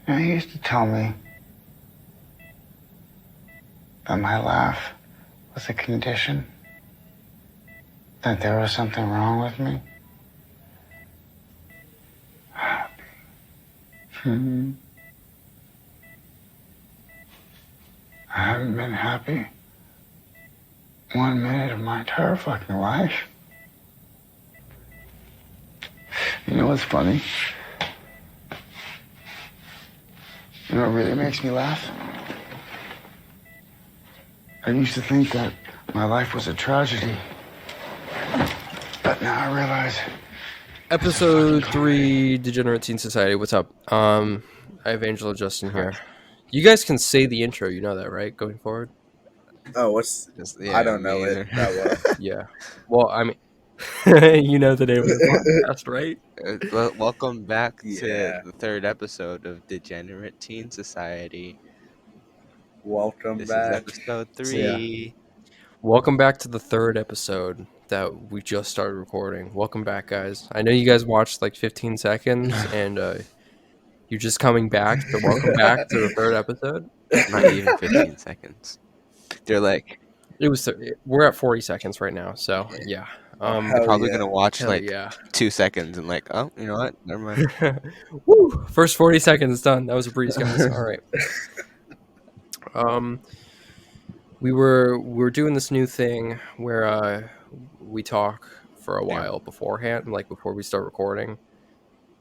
And he used to tell me that my laugh was a condition, that there was something wrong with me. Happy. I haven't been happy 1 minute of my entire fucking life. You know what's funny? You know what really makes me laugh? I used to think that my life was a tragedy. But now I realize... Episode 3, Degenerate Teen Society. What's up? I have Angela Justin here. You guys can say the intro, you know that, right? Going forward? Oh, what's... Yeah, I don't know it that well. Yeah. Well, I mean, you know the name of the podcast, right? Well, welcome back Yeah. to the third episode of Degenerate Teen Society. Welcome This back. is episode 3. Welcome back to the third episode that we just started recording. Welcome back, guys. I know you guys watched like 15 seconds and you're just coming back, so welcome back to the third episode. Not even 15 seconds. They're like, We're at 40 seconds right now, so yeah. they're probably yeah. gonna watch Hell like yeah. 2 seconds and like, oh, you know what? Never mind. Woo! First 40 seconds done. That was a breeze, guys. All right. We were doing this new thing where we talk for a while beforehand, like before we start recording,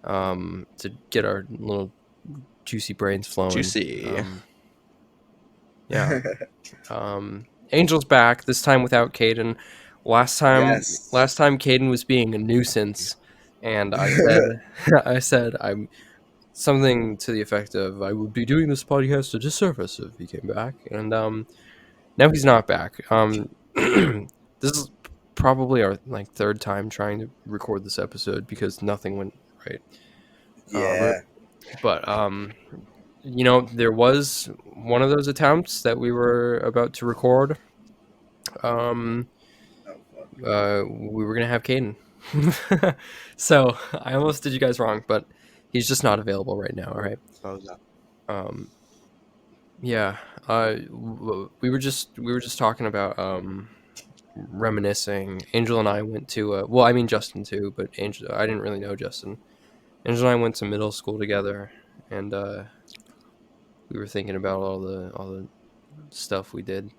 to get our little juicy brains flowing. Juicy. Yeah. Angel's back this time without Caden. Last time Caden was being a nuisance, and I said I'm something to the effect of I would be doing this podcast a disservice if he came back, and now he's not back. This is probably our like third time trying to record this episode because nothing went right. Yeah. But you know, there was one of those attempts that we were about to record. We were gonna have Caden. So I almost did you guys wrong, but he's just not available right now. All right. Yeah. We were just talking about reminiscing. Angel and I went to well, I mean Justin too, but Angel, I didn't really know Justin. Angel and I went to middle school together, and we were thinking about all the stuff we did.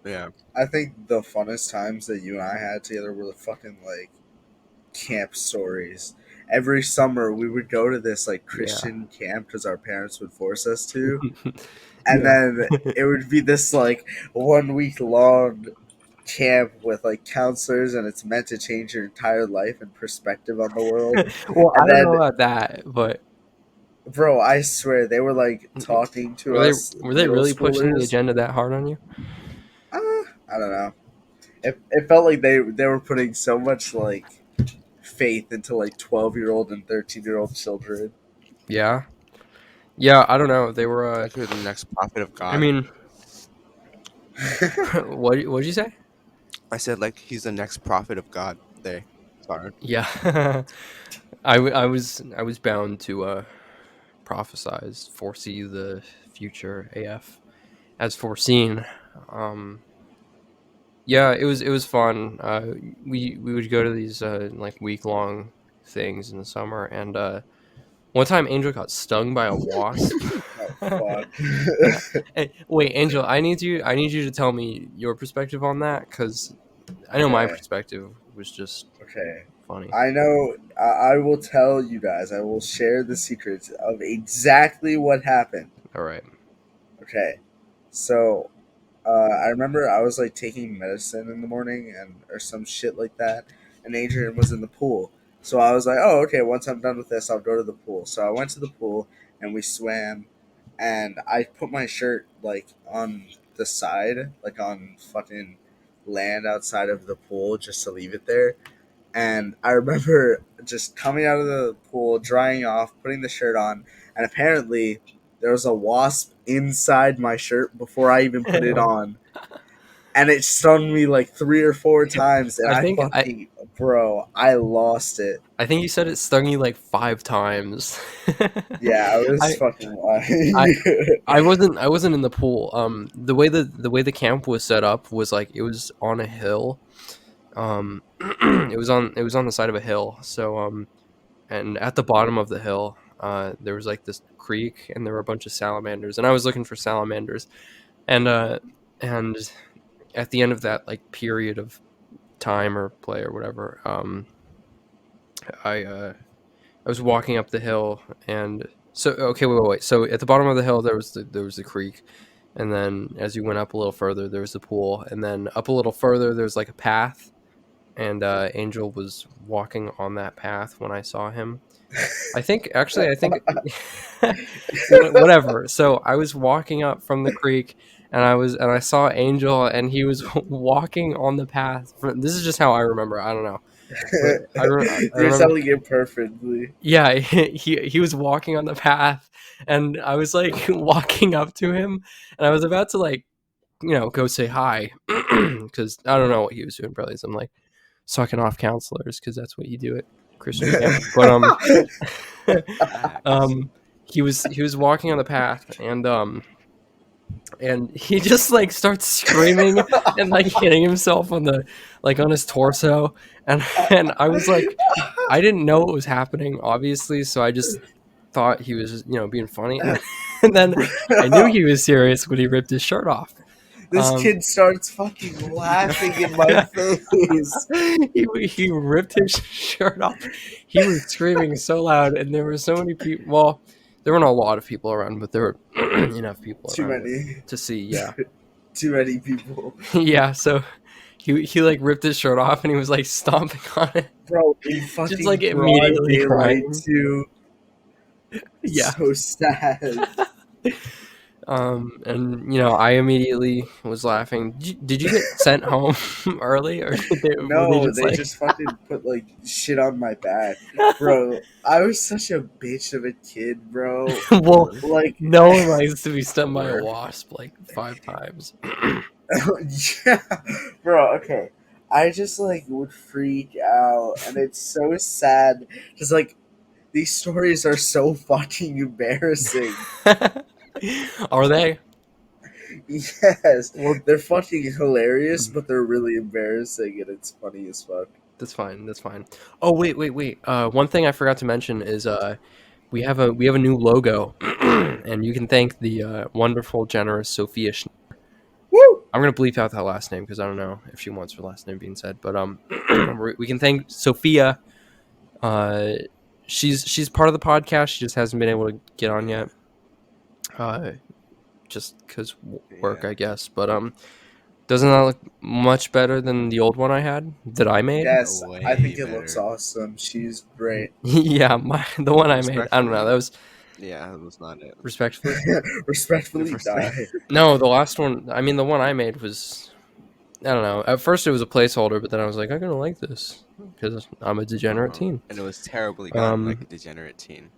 Yeah. I think the funnest times that you and I had together were the fucking like camp stories. Every summer we would go to this like Christian camp because our parents would force us to. And then it would be this like 1 week long camp with like counselors, and it's meant to change your entire life and perspective on the world. Well, And I don't know about that, but bro, I swear they were like talking to us. Were they really pushing the schoolers. agenda that hard on you? I don't know. It felt like they were putting so much like faith into like 12-year-old and 13-year-old children. Yeah. Yeah, I don't know. They were Like you're the next prophet of God. I mean, what'd you say? I said like he's the next prophet of God. There. Sorry. Yeah. I was bound to prophesize, foresee the future AF as foreseen. Yeah, it was fun. We would go to these like week-long things in the summer, and one time Angel got stung by a wasp. Oh fuck. Hey, wait, Angel, I need you to tell me your perspective on that, because I know my Okay. perspective was just Okay. funny. I know. I will tell you guys. I will share the secrets of exactly what happened. All right. Okay. So, I remember I was like taking medicine in the morning or some shit like that, and Adrian was in the pool. So I was like, oh, okay. Once I'm done with this, I'll go to the pool. So I went to the pool and we swam, and I put my shirt like on the side, like on fucking land outside of the pool, just to leave it there. And I remember just coming out of the pool, drying off, putting the shirt on, and apparently there was a wasp inside my shirt before I even put it on. and it stung me like 3 or 4 times, and I lost it. I think you said it stung you like 5 times. Yeah, I was I, fucking lying. I wasn't in the pool. The way the camp was set up was like it was on a hill. It was on the side of a hill. So and at the bottom of the hill, there was like this creek, and there were a bunch of salamanders, and I was looking for salamanders, and and at the end of that like period of time or play or whatever, I was walking up the hill, and so okay, wait. So at the bottom of the hill there was the creek, and then as you went up a little further there was the pool, and then up a little further there's like a path, and Angel was walking on that path when I saw him. I think whatever. So I was walking up from the creek, and I saw Angel, and he was walking on the path. This is just how I remember. I don't know. I You're remember. telling it perfectly. Yeah, he was walking on the path, and I was like walking up to him, and I was about to like, go say hi, because I don't know what he was doing. Probably some like sucking off counselors, because that's what you do at Christian camp. But he was walking on the path, and he just like starts screaming and like hitting himself on the on his torso, and I was like, I didn't know what was happening, obviously, so I just thought he was being funny, and then I knew he was serious when he ripped his shirt off. This kid starts fucking laughing in my face. He ripped his shirt off. He was screaming so loud, and there were so many people. Well, there weren't a lot of people around, but there were enough people Too around many to see. Yeah, too many people. Yeah. So he like ripped his shirt off, and he was like stomping on it, bro. In fucking just like immediately crying. Too. Yeah, so sad. And I immediately was laughing. Did you get sent home early, or no? They just fucking put like shit on my back, bro. I was such a bitch of a kid, bro. Well, like no one likes to be stung by a wasp like 5 times. Yeah, bro. Okay, I just like would freak out, and it's so sad because like these stories are so fucking embarrassing. Are they? Yes, they're fucking hilarious, but they're really embarrassing, and it's funny as fuck. That's fine. Oh wait. One thing I forgot to mention is we have a new logo, and you can thank the wonderful, generous Sophia. Woo! I'm gonna bleep out that last name because I don't know if she wants her last name being said, but we can thank Sophia. She's part of the podcast. She just hasn't been able to get on yet. Just because work, I guess. But doesn't that look much better than the old one I had that I made? Yes, I think it looks awesome. She's great. Yeah, the one I made. I don't know. That was. Yeah, that was not it. Respectfully. Respectfully die. No, the last one. I mean, the one I made was. I don't know. At first, it was a placeholder, but then I was like, I'm gonna like this because I'm a degenerate teen. And it was terribly done, like a degenerate teen.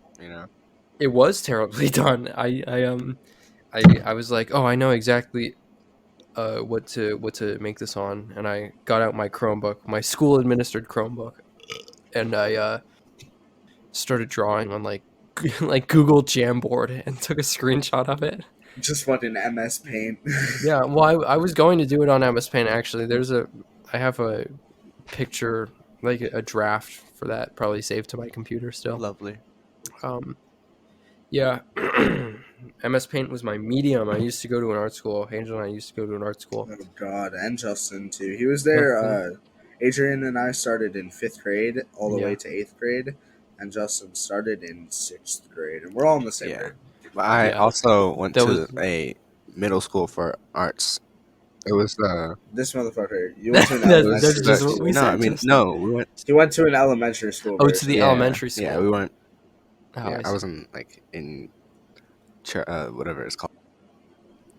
It was terribly done. I was like, oh, I know exactly what to make this on, and I got out my Chromebook, my school administered Chromebook, and I started drawing on like Google Jamboard and took a screenshot of it. Just fucking MS Paint. Yeah, well, I was going to do it on MS Paint actually. I have a picture, like a draft for that, probably saved to my computer still. Lovely. Yeah. MS Paint was my medium. I used to go to an art school. Angel and I used to go to an art school. Oh God, and Justin too. He was there. Adrian and I started in 5th grade all the way to 8th grade, and Justin started in 6th grade, and we're all in the same grade. But I also went to a middle school for arts. It was this motherfucker. You went to an elementary just school. what we no, said. I mean no. We went. He went to an elementary school. Oh, to the elementary school. Yeah, we went. Oh, yeah, I wasn't like in, whatever it's called.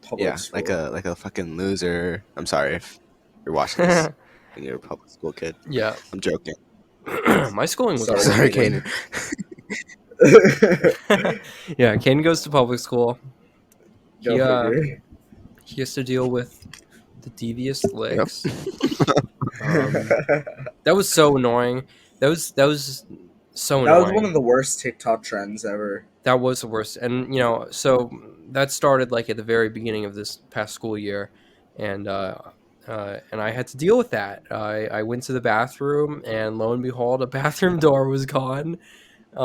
Public school. like a fucking loser. I'm sorry if you're watching this and you're a public school kid. Yeah, I'm joking. My schooling was Sorry, Kaden. Yeah, Kaden goes to public school. Go figure. He has to deal with the devious Yep. licks. That was so annoying. That was so That annoying. was one of the worst TikTok trends ever. That was the worst. And so that started like at the very beginning of this past school year, and I had to deal with that. I went to the bathroom, and lo and behold, a bathroom door was gone. They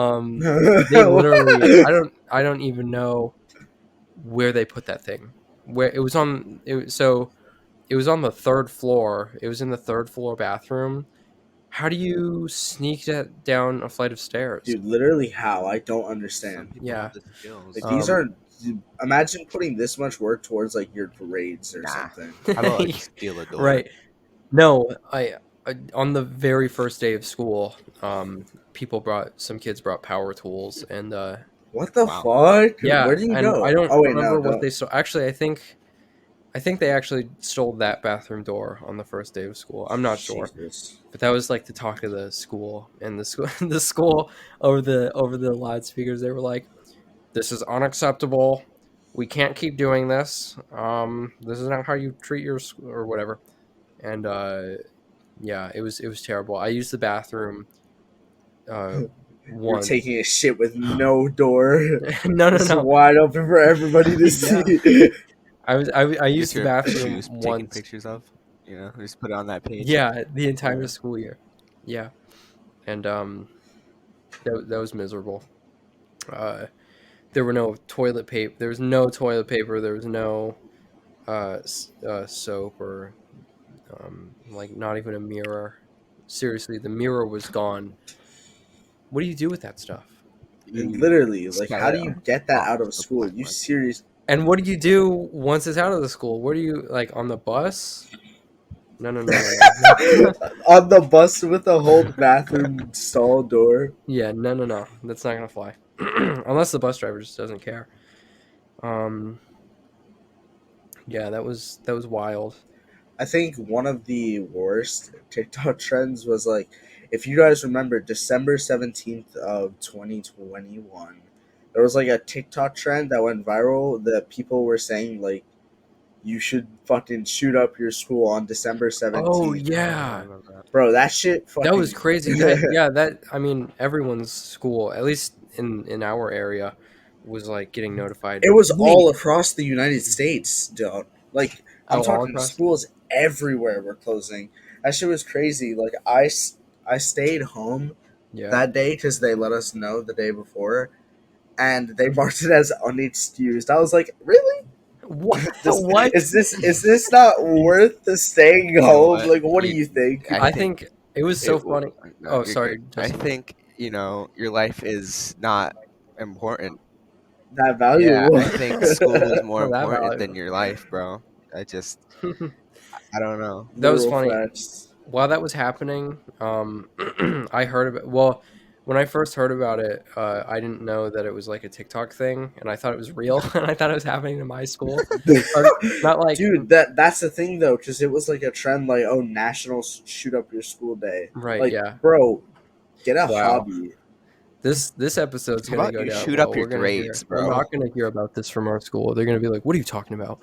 literally, I don't even know where they put that thing. Where it was on, so it was on the third floor. It was in the third floor bathroom. How do you sneak that down a flight of stairs? Dude, literally how? I don't Some understand. people Yeah. have the skills. Like these are. Imagine putting this much work towards like your grades or Nah. something. How about like steal a door? Right. No, I on the very first day of school, some kids brought power tools, and What the Wow. fuck? yeah, Where do you and go? I don't Oh wait, remember no, what don't. they stole. Actually, I think they actually stole that bathroom door on the first day of school. I'm not sure, Jesus. but that was like the talk of the school, and the school the school over the loudspeakers. They were like, "This is unacceptable. We can't keep doing this. This is not how you treat your school or whatever." And yeah, it was terrible. I used the bathroom You're once. taking a shit with no door. No, It's no. wide open for everybody to see. I used Get the your bathroom shoes taken once. pictures of. You know, just put it on that page. Yeah, the entire Yeah. school year. Yeah, and that was miserable. There were no toilet paper. There was no toilet paper. There was no soap or like not even a mirror. Seriously, the mirror was gone. What do you do with that stuff? And You literally, like, smell how do it you get that off out of the school? You blackboard. serious? And what do you do once it's out of the school? What do you like on the bus? No. On the bus with a whole bathroom stall door. Yeah, no. That's not gonna fly. Unless the bus driver just doesn't care. Yeah, that was wild. I think one of the worst TikTok trends was like, if you guys remember, December 17th of 2021, there was like a TikTok trend that went viral that people were saying like, you should fucking shoot up your school on December 17th. Oh I yeah, remember that. Bro, that shit fucking. that was crazy. That I mean, everyone's school, at least in our area, was like getting notified. It was Wait, all across the United States, dude. Like, I'm all talking across. schools everywhere were closing. That shit was crazy. Like, I stayed home Yeah. that day because they let us know the day before, and they marked it as unexcused. I was like, really? What? What is this not worth the staying You know home? what? Like, what do you think? I think it was so It w- funny. no, Oh, you're sorry. good. I think your life is not important. That Yeah, valuable. I think school is more Not that important than valuable. your life, bro. I don't know. That was Literal funny. facts. While that was happening, I heard about. Well, when I first heard about it, I didn't know that it was like a TikTok thing, and I thought it was real, and I thought it was happening to my school. Or not like, Dude, that's the thing though, because it was like a trend, like, oh, National Shoot Up Your School Day. right? Like, Yeah. bro, get a Wow. hobby. This episode's How gonna about go you down shoot well. up your We're gonna hear. grades, We're bro? not gonna hear about this from our school. They're gonna be like, "What are you talking about?"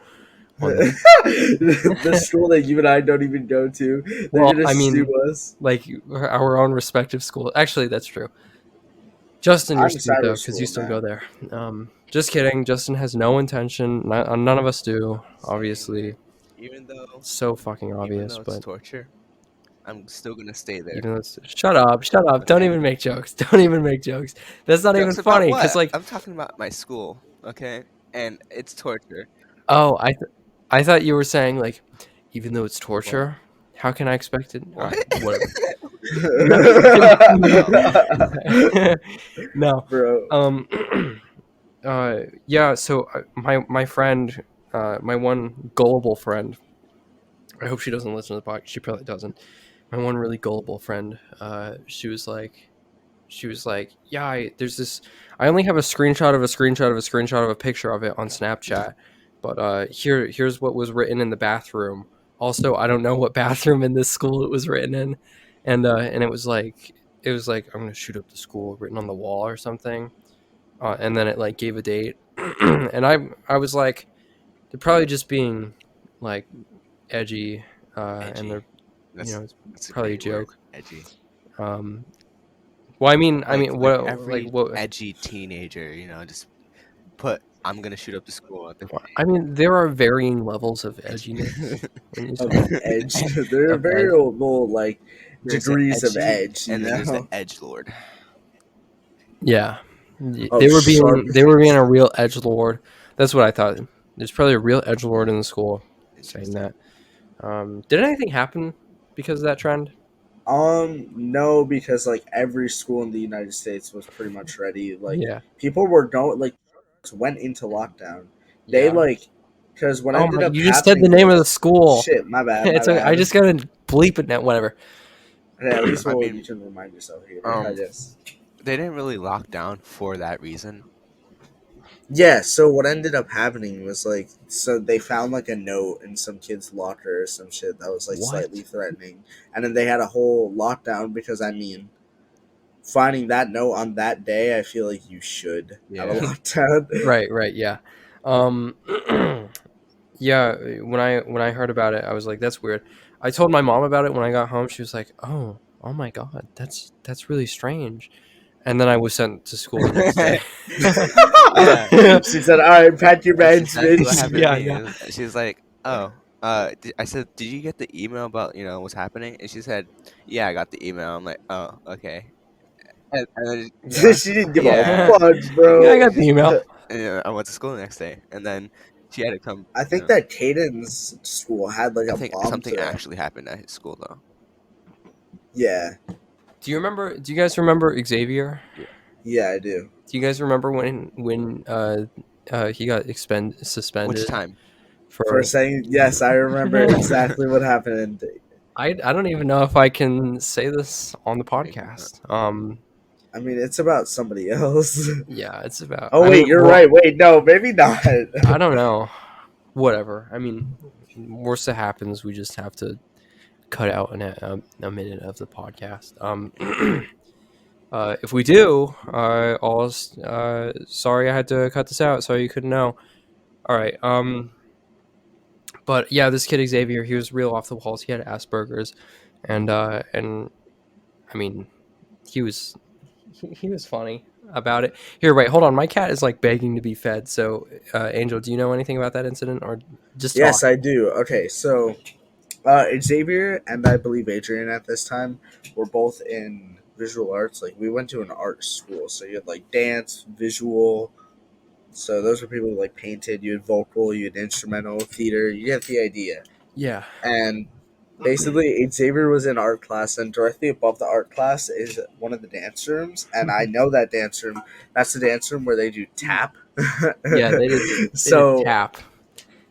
The school that you and I don't even go to. They're Well, gonna I mean, sue us. like our own respective school. Actually, that's true. Justin, you're I'm sweet though, cyber because you school, still go man. there. Just kidding. Justin has no intention. None of us do. Obviously, Even though so fucking even obvious. though it's But torture, I'm still gonna stay there. even though shut up. Don't Okay. even make jokes. Don't even make jokes. That's not even Jokes about funny. Because what? like, I'm talking about my school, okay? And it's torture. oh, I thought you were saying like, even though it's torture, how can I expect it? All What? right, whatever. No. Bro. Yeah. So my friend, my one gullible friend. I hope she doesn't listen to the podcast. She probably doesn't. My one really gullible friend. She was like, yeah. There's this. I only have a screenshot of a screenshot of a screenshot of a picture of it on Snapchat. But here's what was written in the bathroom. Also, I don't know what bathroom in this school it was written in, and it was like I'm gonna shoot up the school written on the wall or something, and then it like gave a date, and I was like, they're probably just being like edgy, and they're it's probably a joke. Word. Edgy. Well, I mean, every what? edgy teenager, just put "I'm gonna shoot up the school" at the I mean, there are varying levels of edginess. When you Of say edge. There are of very edge. little like there's the degrees of edgy, edge, and then there's the edgelord. Yeah, Oh, they were being sharp. a real edgelord. That's what I thought. There's probably a real edgelord in the school saying that. Did anything happen because of that trend? No, because like every school in the United States was pretty much ready. Like Yeah, people were going, like went into lockdown. They yeah. like because what Oh ended my! up You just said the happening name of the was school. shit. My bad. My It's okay. I bad. just gotta bleep it now. Whatever. Okay, at least I you mean, can remind yourself here. I um, guess. they didn't really lock down for that reason. Yeah. So what ended up happening was like, so they found like a note in some kid's locker or some shit that was like What? slightly threatening, and then they had a whole lockdown because I mean, finding that note on that day, I feel like you should have a Yeah. lockdown. Right. Yeah. Um. Yeah. When I heard about it, I was like, "That's weird." I told my mom about it when I got home. She was like, "Oh my god, that's really strange." And then I was sent to school the next day. Yeah. She said, "All right, pack your That's bags, exactly what bitch." happened to Yeah, me. yeah. She was like, "Oh, I said, did you get the email about what's happening?" And she said, "Yeah, I got the email." I'm like, "Oh, okay." And then, She didn't give a yeah, fuck, Yeah, I bro. got the email. and I went to school the next day, and then she had to come. I think that Caden's school had like I a think bomb something threat. actually happened at his school though. Yeah, Do you guys remember Xavier? yeah, I do. Do you guys remember when he got Which suspended time? For for saying yes, I remember exactly what happened. I don't even know if I can say this on the Maybe not. podcast. I mean, it's about somebody else. Yeah, it's about Oh I wait, mean, you're well, right. Wait, no, maybe not. I don't know. Whatever. I mean, worst that happens, we just have to cut out a minute of the podcast. If we do, sorry I had to cut this out so you couldn't know. All right. But yeah, this kid Xavier, he was real off the walls. He had Asperger's, and I mean, he was he was funny about it. Here, wait, hold on. My cat is like begging to be fed. So, Angel, do you know anything about that incident, or just Yes, talk? I do. Okay, so Xavier and I believe Adrian at this time were both in visual arts. Like we went to an art school, so you had like dance, visual. So those were people who like painted. You had vocal, you had instrumental, theater. You get the idea. Yeah. And basically, Xavier was in art class, and directly above the art class is one of the dance rooms. And I know that dance room. That's the dance room where they do tap. Yeah, they did. They did So tap.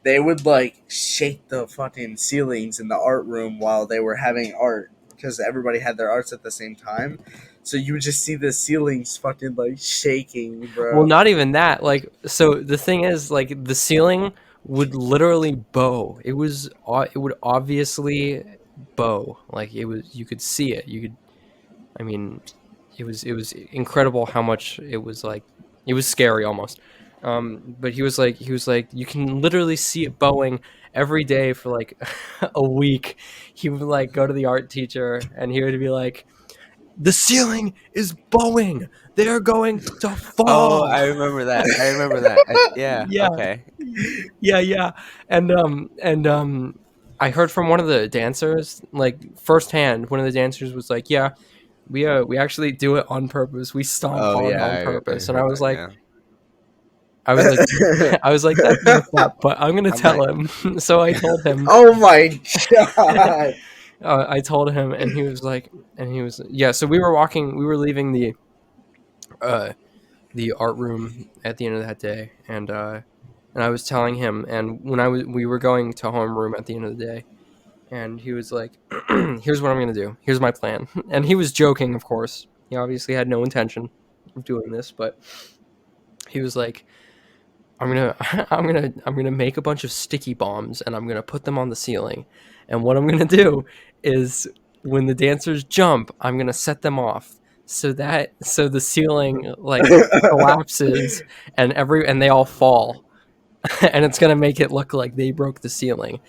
they would like shake the fucking ceilings in the art room while they were having art because everybody had their arts at the same time. So you would just see the ceilings fucking like shaking, Well, bro. not even that. Like, so the thing is, like, the ceiling would literally bow. It would obviously bow. Like, it was. You could see it. You could. I mean, it was incredible how much it was like. It was scary almost. But he was like, you can literally see it bowing every day for like a week. He would like go to the art teacher and he would be like, the ceiling is bowing. They're going to Oh, fall. I remember that. I remember that. Yeah. Yeah, Okay. yeah. And I heard from one of the dancers, like firsthand. One of the dancers was like, "Yeah, we actually do it on purpose. We stomp Oh on it yeah, on I purpose." And I heard was that. like, Yeah. I was like, I was like, that's messed up. But I'm gonna I'm tell like, him. So I told him. Oh my god! I told him, and yeah. So we were leaving uh the art room at the end of that day, and I was telling him, and we were going to homeroom at the end of the day, and he was like, "Here's what I'm gonna do. Here's my plan." And he was joking, of course. He obviously had no intention of doing this, but he was like, "I'm gonna, I'm gonna make a bunch of sticky bombs, and I'm gonna put them on the ceiling, and what I'm gonna do is when the dancers jump, I'm gonna set them off." So the ceiling like collapses and they all fall and it's gonna make it look like they broke the ceiling.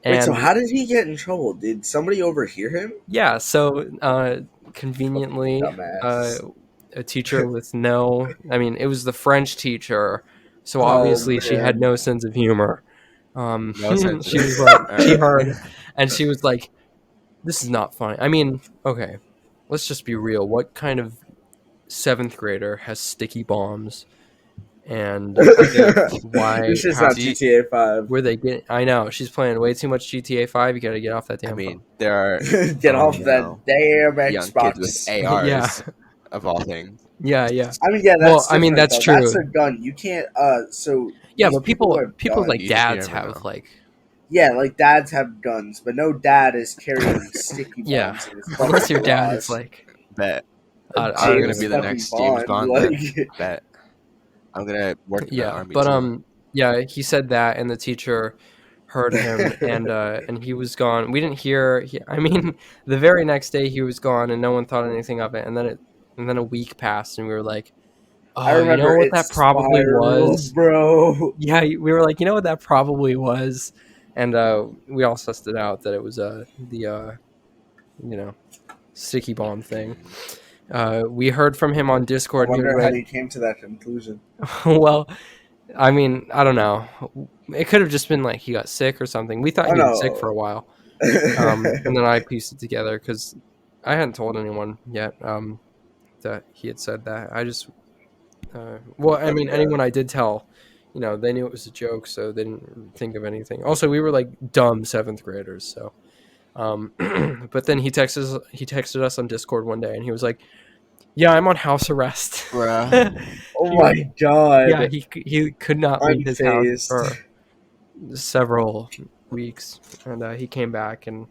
Wait, so And how did he get in trouble? Did somebody overhear him? yeah, so conveniently, Dumbass. a teacher with no, I mean, it was the French teacher, so Oh obviously she had man. no sense of humor. No sense of She was like, she Alright. heard, and she was like, "This is not funny." I mean, okay, let's just be real. What kind of seventh grader has sticky bombs? And Dude, why? This is How not do you, GTA 5. were they getting? I know she's playing way too much GTA 5. You gotta get off that I damn phone. mean, there are, Get off you that know, damn young kids with Xbox. Yeah, ARs of all things. yeah. I mean, yeah, Well, that's I mean different that's though. That's true. a gun. You can't. So Yeah, these but people who have people like You guns, dads never have know. like yeah, like dads have guns, but no dad is carrying sticky yeah. bombs in his Unless fucking your dad is garage. like Bet. I I'm don't gonna James be know. the fucking next James Bond, Bond like then. Bet. I'm gonna work in the Yeah, army but too. yeah, he said that, and the teacher heard him, and he was gone. We didn't hear. I mean, the very next day he was gone, and no one thought anything of it. And then a week passed, and we were like, I "Oh, you know remember what it that probably spiraled, was." bro. Yeah, we were like, "You know what that probably was," and we all sussed it out that it was the you know sticky bomb thing. We heard from him on I Discord, and he was wonder how like, you came to that conclusion. "Well." I mean, I don't know. It could have just been like he got sick or something. We thought Oh he was sick for no. a while, and then I pieced it together because I hadn't told anyone yet that he had said that. I just, well, I mean, Yeah. anyone I did tell, they knew it was a joke, so they didn't think of anything. Also, we were like dumb seventh graders, so. But then he texted us on Discord one day, and he was like, "Yeah, I'm on house arrest." Bruh. Oh He- my god. yeah, he could not leave his house Unfazed. for several weeks, and he came back. And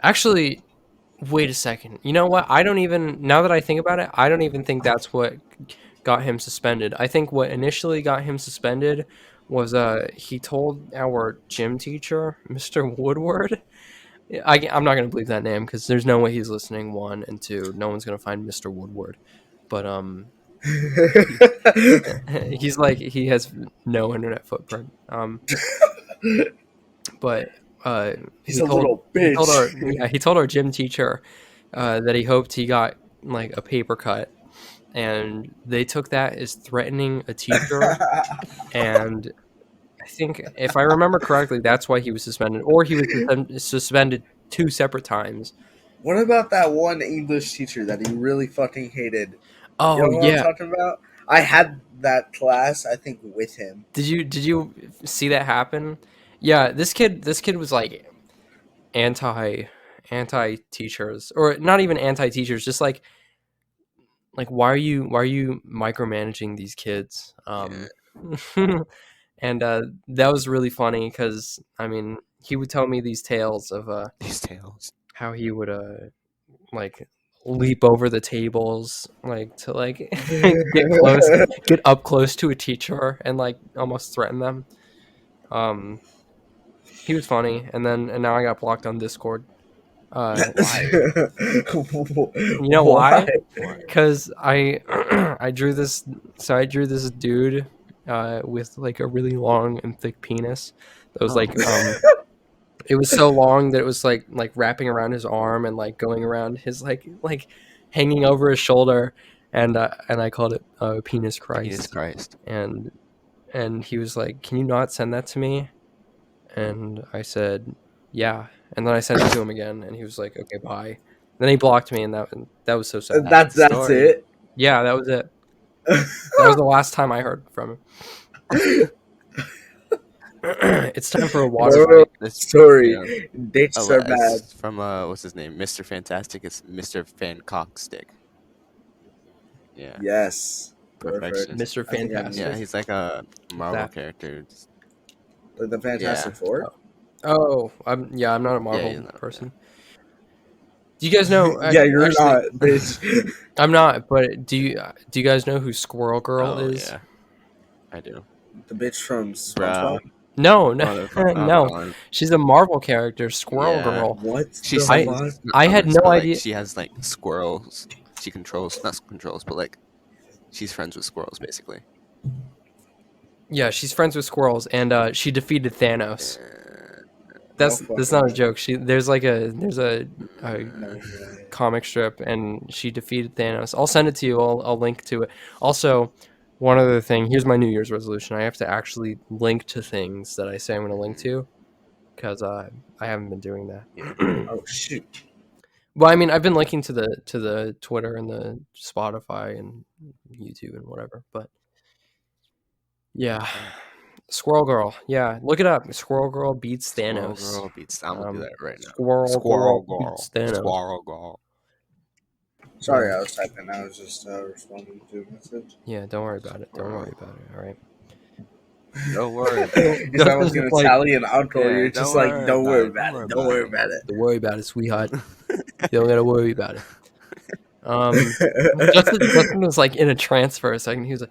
actually, wait a second, you know what, I don't even, now that I think about it, I don't even think that's what got him suspended. I think what initially got him suspended was he told our gym teacher, Mr. Woodward. I'm not going to believe that name because there's no way he's listening, one, and two, no one's going to find Mr. Woodward. But he's like, he has no internet footprint. But He's a little bitch. he told our gym teacher that he hoped he got like a paper cut, and they took that as threatening a teacher. And I think, if I remember correctly, that's why he was suspended, or he was suspended 2 separate times. What about that one English teacher that he really fucking hated? You Oh know what I'm yeah, talking about? I had that class, I think, with him. did you see that happen? Yeah, this kid was like anti teachers, or not even anti teachers, just like why are you micromanaging these kids? And that was really funny because, I mean, he would tell me these tales of These tales. how he would like leap over the tables, like to like get up close to a teacher and like almost threaten them. He was funny, and now I got blocked on Discord. Why? You know why? Because I I drew this. So I drew this dude with like a really long and thick penis that was like it was so long that it was like wrapping around his arm and like going around his like hanging over his shoulder, and I called it Penis Christ. Jesus Christ. And he was like, "Can you not send that to me?" And I said, "Yeah." And then I sent it to him again, and he was like, "Okay, bye." Then he blocked me, and that was so sad. That's Story. it. Yeah, that was it. That was the last time I heard from him. It's time for a water break. This Sorry, you know, dates are bad. it's from what's his name? Mr. Fantastic. It's Mr. Fan Cockstick. Yeah. Yes, Perfection. Mr. I think I Fantastic. Yeah, he's like a Marvel that? character. like the Fantastic Yeah. Four. Oh, I'm not a Marvel he's not, person. Do you guys know? Yeah, you're actually, not, bitch. I'm not. But do you guys know who Squirrel Girl Oh is? yeah, I do. The bitch from Bruh. SpongeBob. No, Motherfucker, I'm no. gone. She's a Marvel character, Squirrel Yeah. Girl. What? She's the like, fuck? I had no but, like, idea- she has like squirrels. She controls, not controls, but like she's friends with squirrels basically. Yeah, she's friends with squirrels, and she defeated Thanos. No that's fucking not a way. joke. There's a No way. comic strip, and she defeated Thanos. I'll send it to you. I'll link to it. Also, one other thing. Here's my New Year's resolution. I have to actually link to things that I say I'm going to link to, because I haven't been doing that. Yeah. Oh shoot. Well, I mean, I've been linking to the Twitter and the Spotify and YouTube and whatever, but yeah, Squirrel Girl. Yeah, look it up. Squirrel Girl beats Squirrel Thanos. girl beats. I'm gonna do that right now. Squirrel Squirrel Girl girl. beats Thanos. Squirrel girl. Sorry, Yeah. I was typing. I was just responding to a message. Yeah, don't worry about it. Don't worry about it. All right. Don't worry. If someone's Justin's gonna like, tell you an outdoor, Yeah, you're don't just like, worry don't about worry it, about it. Don't worry about don't worry about it, sweetheart. You don't gotta worry about it. Justin was like in a trance for a second. He was like,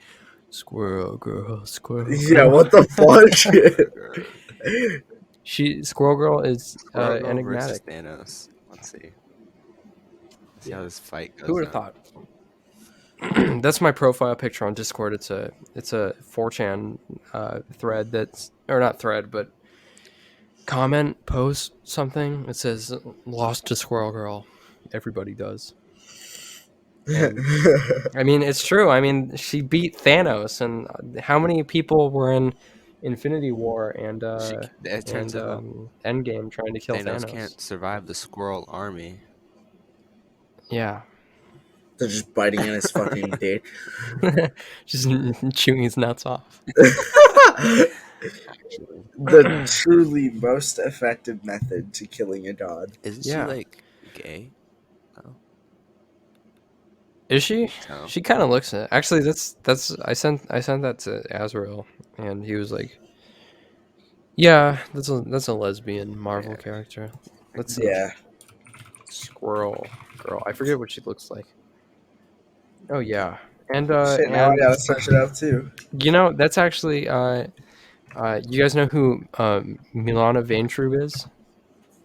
"Squirrel Girl, Squirrel Girl." Yeah, what the fuck? Squirrel Girl is Squirrel girl versus enigmatic. Thanos. Let's see. See Yeah. how this fight goes. Who would have down. thought? That's my profile picture on Discord. It's a 4chan thread or not thread, but comment, post something. It says "Lost to Squirrel Girl." Everybody does. And, I mean, it's true. I mean, she beat Thanos, and how many people were in Infinity War and It turns out Endgame trying to kill Thanos Thanos? can't survive the squirrel army. Yeah, They're just biting in his fucking dick. just chewing his nuts off. The truly most effective method to killing a dog. Isn't Yeah. she like gay? Oh, Is she? no. She kind of looks it. Actually, that's I sent that to Azrael, and he was like, "Yeah, that's a lesbian Marvel Yeah. character." Let's see. Yeah. Squirrel Girl. I forget what she looks like. Oh yeah, and Shit, now I gotta search it up too. you know that's actually you guys know who Milana Vaintrub is?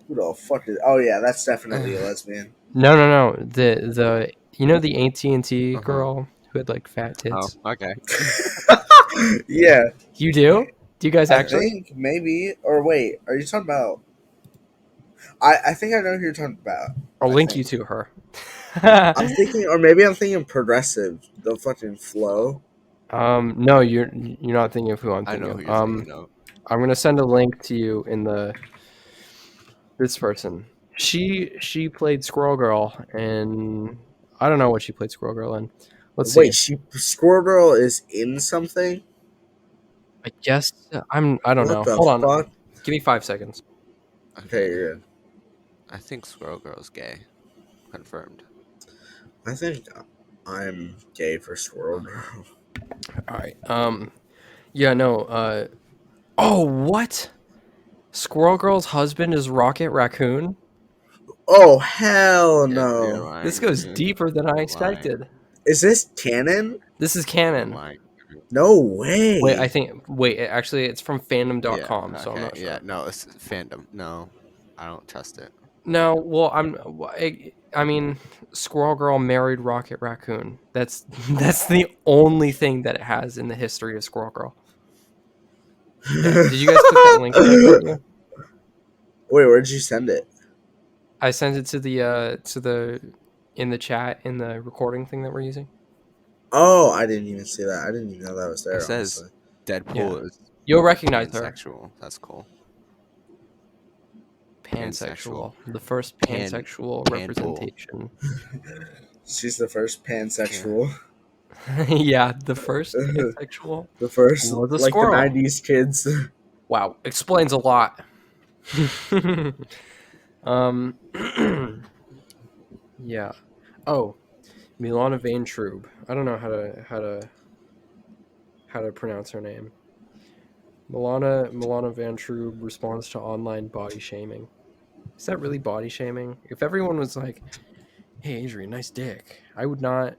Who the fuck is? Oh yeah, that's definitely a lesbian. No. The you know the AT&T Uh-huh. girl who had like fat tits. Oh, okay. Yeah, You do? Do you guys I actually? think maybe. Or wait, are you talking about? I think I know who you're talking about. I'll I link think. you to her. I'm thinking, or maybe I'm thinking Progressive. The fucking flow. No, you're not thinking of who I'm I thinking know who of. you're thinking of. I'm gonna send a link to you in this person. She played Squirrel Girl, and I don't know what she played Squirrel Girl in. Let's Wait, see. Squirrel Girl is in something. I guess I don't know. What the Hold on. fuck? Give me 5 seconds. Okay, you're good. I think Squirrel Girl's gay. Confirmed. I think I'm gay for Squirrel Girl. All right. Yeah. No. Oh, what? Squirrel Girl's husband is Rocket Raccoon. Oh hell You're no! lying. This goes deeper than I You're expected. lying. Is this canon? This is You're canon. lying. No way. Wait, actually, it's from fandom.com, Yeah, so I'm not sure. Yeah, no, it's fandom. No, I don't trust it. No, well, I mean, Squirrel Girl married Rocket Raccoon. That's the only thing that it has in the history of Squirrel Girl. Yeah. Did you guys click that link that I sent you? Wait, where'd you send it? I sent it to the in the chat in the recording thing that we're using. Oh, I didn't even see that. I didn't even know that was there. It says Honestly. Deadpool is You'll recognize her. pansexual. That's cool. Pansexual. The first Pan- pansexual panpool. representation. She's the first pansexual. Yeah, the first pansexual. The first, Was a like squirrel. the '90s kids. Wow, explains a lot. Yeah. Oh, Milana Vaintrub. I don't know how to pronounce her name. Milana Vaintrub responds to online body shaming. Is that really body shaming? If everyone was like, "Hey, Adrian, nice dick," I would not.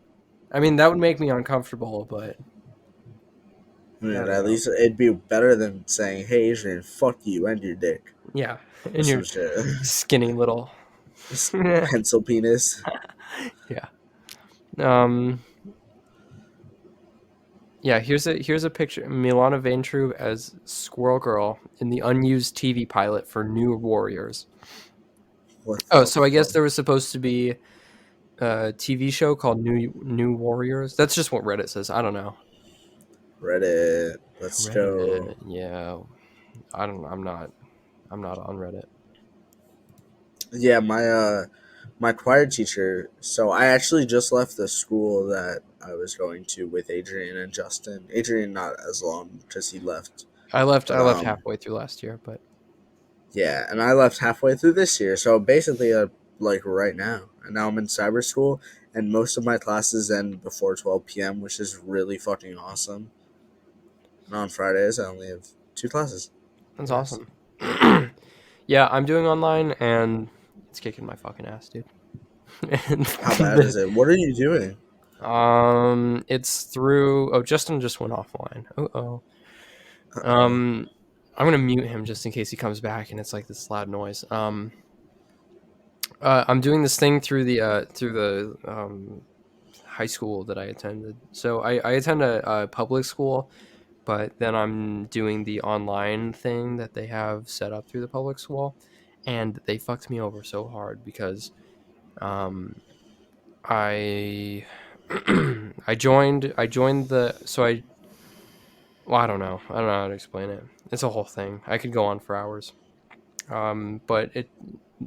I mean, that would make me uncomfortable, but Man, at least it'd be better than saying, "Hey, Adrian, fuck you and your dick." yeah, Or and your some shit. skinny little. Pencil penis. Yeah. Yeah, here's a picture. Milana Vaintrub as Squirrel Girl in the unused TV pilot for New Warriors. What Oh, the so I guess fuck? there was supposed to be a TV show called New Warriors. That's just what Reddit says. I don't know. Reddit. Let's go. Reddit. Yeah, I don't. I'm not on Reddit. Yeah, my choir teacher. So I actually just left the school that I was going to with Adrian and Justin. Adrian not as long because he left. I left But halfway through last year, but yeah, and I left halfway through this year. So basically, like right now, and now I'm in cyber school, and most of my classes end before 12 p.m., which is really fucking awesome. And on Fridays, I only have 2 classes. that's Yes. awesome. Yeah, I'm doing online, and it's kicking my fucking ass, dude. And How bad is it? What are you doing? it's through. Oh, Justin just went offline. Oh. Uh-oh. I'm gonna mute him just in case he comes back, and it's like this loud noise. I'm doing this thing through the high school that I attended. So I attend a public school, but then I'm doing the online thing that they have set up through the public school, and they fucked me over so hard because I I joined the so I well, I don't know how to explain it. It's a whole thing. I could go on for hours. But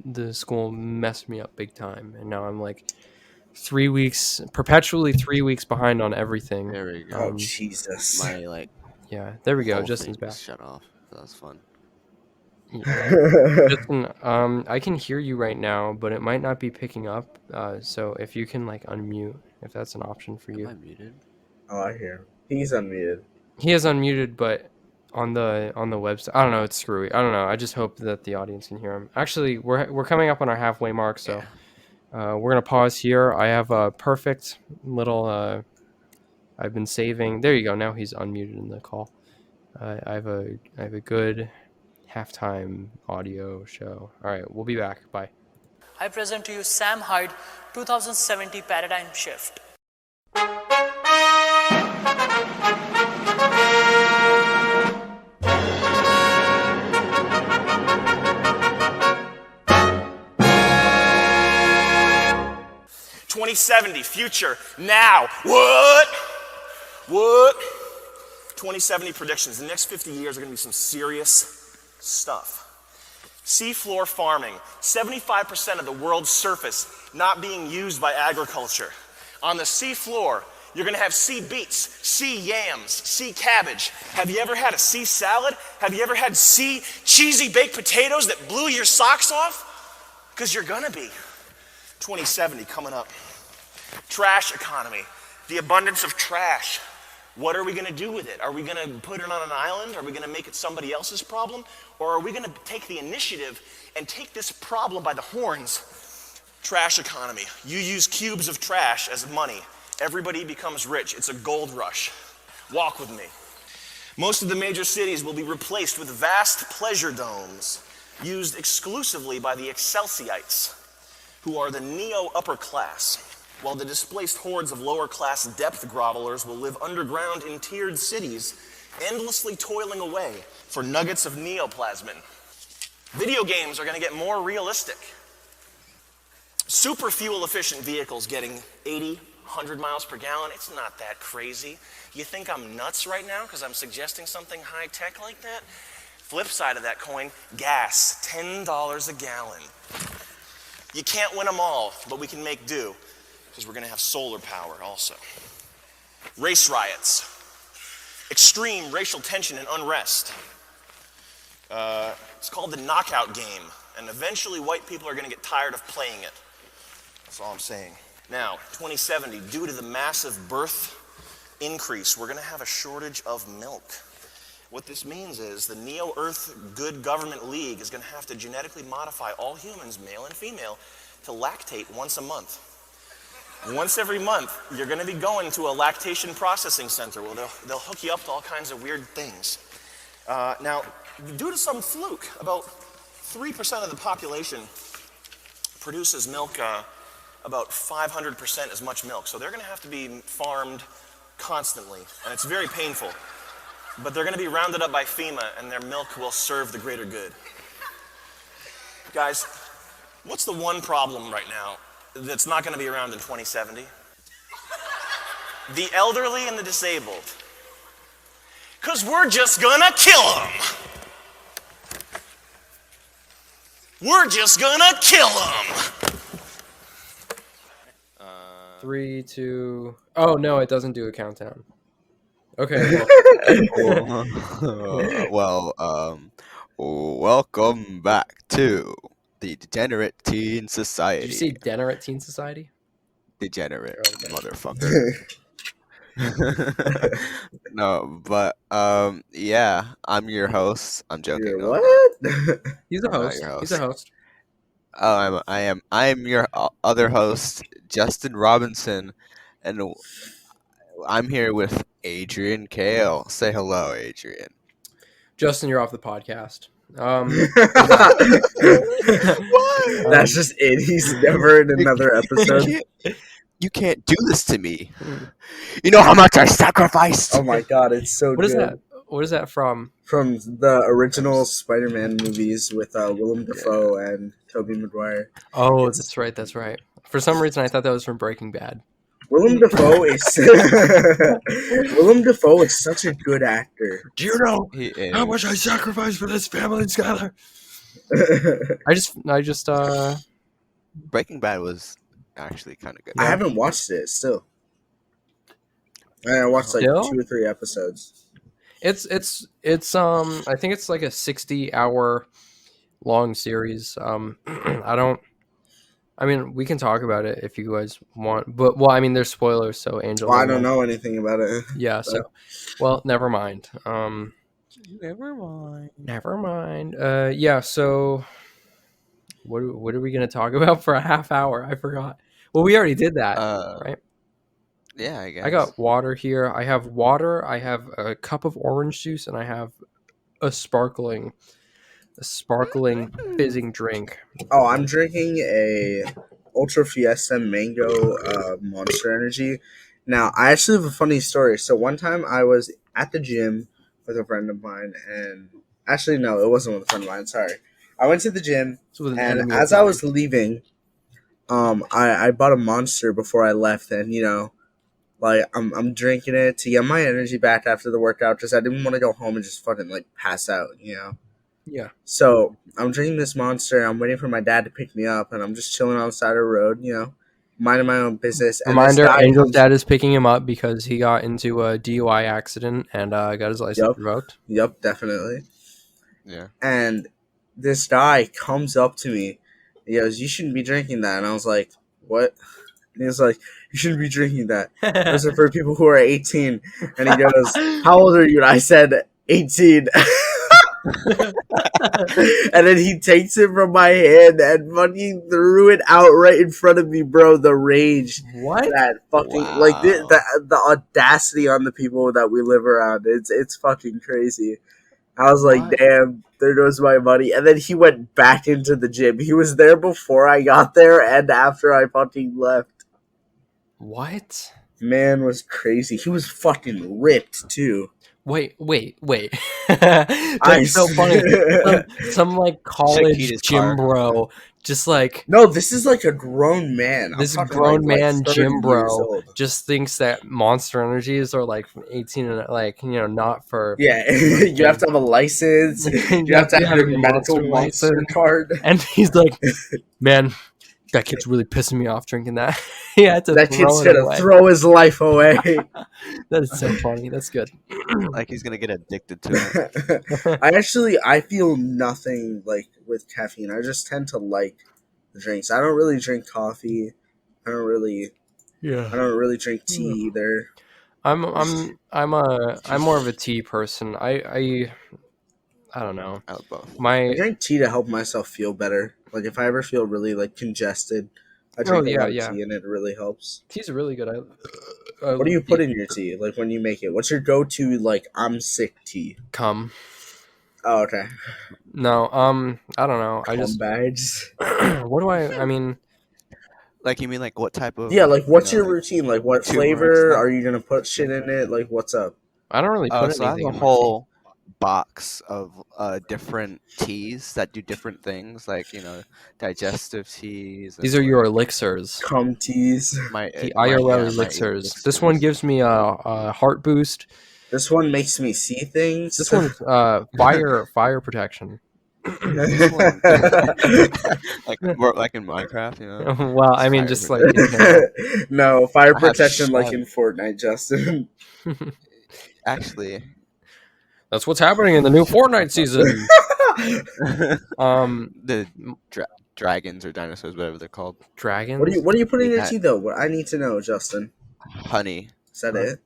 the school messed me up big time, and now I'm like 3 weeks, perpetually 3 weeks behind on everything. There we go. Oh Jesus. My Yeah, there we go. whole Justin's thing back. just shut off. That was fun. Justin, I can hear you right now, but it might not be picking up. So if you can like unmute, if that's an option for Am you. I muted? Oh, I hear him. He's unmuted. He is unmuted, but on the website, I don't know. It's screwy. I don't know. I just hope that the audience can hear him. Actually, we're coming up on our halfway mark, so we're gonna pause here. I have a perfect little. I've been saving. There you go. Now he's unmuted in the call. I have a good halftime audio show. All right, we'll be back. Bye. I present to you Sam Hyde 2070 Paradigm Shift. '70, future, now. What? 2070 predictions. The next 50 years are going to be some serious stuff. Seafloor farming. 75% of the world's surface not being used by agriculture. On the seafloor, you're going to have sea beets, sea yams, sea cabbage. Have you ever had a sea salad? Have you ever had sea cheesy baked potatoes that blew your socks off? Because you're going to be. 2070 coming up. Trash economy. The abundance of trash. What are we going to do with it? Are we going to put it on an island? Are we going to make it somebody else's problem? Or are we going to take the initiative and take this problem by the horns? Trash economy. You use cubes of trash as money. Everybody becomes rich. It's a gold rush. Walk with me. Most of the major cities will be replaced with vast pleasure domes used exclusively by the Excelsiites, who are the neo-upper class, while the displaced hordes of lower-class depth grovelers will live underground in tiered cities, endlessly toiling away for nuggets of neoplasmin. Video games are going to get more realistic. Super fuel-efficient vehicles getting 80, 100 miles per gallon, it's not that crazy. You think I'm nuts right now because I'm suggesting something high-tech like that? Flip side of that coin, gas, $10 a gallon. You can't win them all, but we can make do, because we're going to have solar power also. Race riots. Extreme racial tension and unrest. It's called the knockout game, and eventually white people are going to get tired of playing it. That's all I'm saying. Now, 2070, due to the massive birth increase, we're going to have a shortage of milk. What this means is the Neo-Earth Good Government League is going to have to genetically modify all humans, male and female, to lactate once a month. Once every month, you're going to be going to a lactation processing center where they'll hook you up to all kinds of weird things. Now, due to some fluke, about 3% of the population produces milk, about 500% as much milk. So they're going to have to be farmed constantly, and it's very painful. But they're going to be rounded up by FEMA, and their milk will serve the greater good. Guys, what's the one problem right now that's not going to be around in 2070? The elderly and the disabled. Because we're just going to kill them. We're just going to kill them. 3, 2. Oh no, it doesn't do a countdown. Okay. Welcome back to the Degenerate Teen Society. Did you say Degenerate Teen Society? Degenerate, Okay. motherfucker. No, but yeah, I'm your host. I'm joking. You're no, what? He's a I'm not host. your host. He's a host. Oh, I am your other host, Justin Robinson, and I'm here with Adrian Kale. Say hello, Adrian. Justin, you're off the podcast. What? That's just it. He's never in another episode. You can't do this to me. You know how much I sacrificed. Oh my god, it's so What good. is that? What is that from? From the original Spider-Man movies with Willem Dafoe and Tobey Maguire. Oh, that's right. That's right. For some reason, I thought that was from Breaking Bad. Willem Dafoe is Willem Dafoe is such a good actor. Do you know How much I sacrificed for this family, Skylar? I just Breaking Bad was actually kind of good. I haven't watched it still. I watched like Still? 2 or 3 episodes. It's I think it's like a 60-hour long series. I mean, we can talk about it if you guys want, but I mean, there's spoilers, so Angel. Well, I don't know anything about it. Yeah, so never mind. Never mind. Never mind. Yeah, so what are we gonna talk about for a half hour? I forgot. Well, we already did that, right? Yeah, I guess. I got water here. I have water. I have a cup of orange juice, and I have a sparkling fizzing drink. Oh, I'm drinking a Ultra Fiesta Mango Monster Energy. Now, I actually have a funny story. So one time I was at the gym with a friend of mine, and actually no, it wasn't with a friend of mine. Sorry, I went to the gym, and as I was leaving, I bought a Monster before I left, and you know, like I'm drinking it to get my energy back after the workout, because I didn't want to go home and just fucking like pass out, you know. Yeah. So I'm drinking this Monster. I'm waiting for my dad to pick me up, and I'm just chilling on the side of the road, you know, minding my own business. And Reminder: Angel's dad is picking him up because he got into a DUI accident and got his license revoked. Yep, definitely. Yeah. And this guy comes up to me. He goes, "You shouldn't be drinking that." And I was like, "What?" And he was like, "You shouldn't be drinking that. Those are for people who are 18." And he goes, "How old are you?" And I said, 18. And then he takes it from my hand and fucking threw it out right in front of me, bro. The rage. What? That fucking Wow. like the audacity on the people that we live around. It's fucking crazy. I was like, What? damn, there goes my money. And then he went back into the gym. He was there before I got there and after I fucking left. What? Man was crazy. He was fucking ripped too. Wait. That's so funny. Some like college his gym car. bro, just like No, this is like a grown man. I'm this talking grown like man 30 gym years bro old. just thinks that Monster Energies are like 18 and like, you know, not for. Yeah, you have to have a license. You have to have your medical monster card. And he's like, man, that kid's really pissing me off drinking that. He had to That throw kid's it gonna away. throw his life away. That is so funny. That's good. Like he's gonna get addicted to it. I feel nothing like with caffeine. I just tend to like the drinks. I don't really drink coffee. I don't really drink tea either. I'm more of a tea person. I don't know. Out both. I drink tea to help myself feel better. Like if I ever feel really like congested, I drink a lot of tea and it really helps. Tea's really good. What do you put in your tea? Like when you make it, what's your go-to like I'm sick tea? Cum. Oh, okay. No, I don't know. I just bags. what do I mean? Like you mean like what type of? Yeah, like what's your like routine? Like what turmeric flavor stuff? are you gonna put shit in it? Like what's up? I don't really put So I have anything a in my tea. whole box of different teas that do different things, like digestive teas These and are your like elixirs. Cum teas. The my IRL my elixirs. This one gives me a heart boost. This one makes me see things. This one's fire protection. This one, like more like in Minecraft, Well, I It's mean, fire just like in general. No, fire I have protection like I in Fortnite, Justin. actually That's what's happening in the new Fortnite season. the dragons or dinosaurs, whatever they're called, Dragons. What do you put in need your that tea though? What I need to know, Justin. honey, Is that Huh?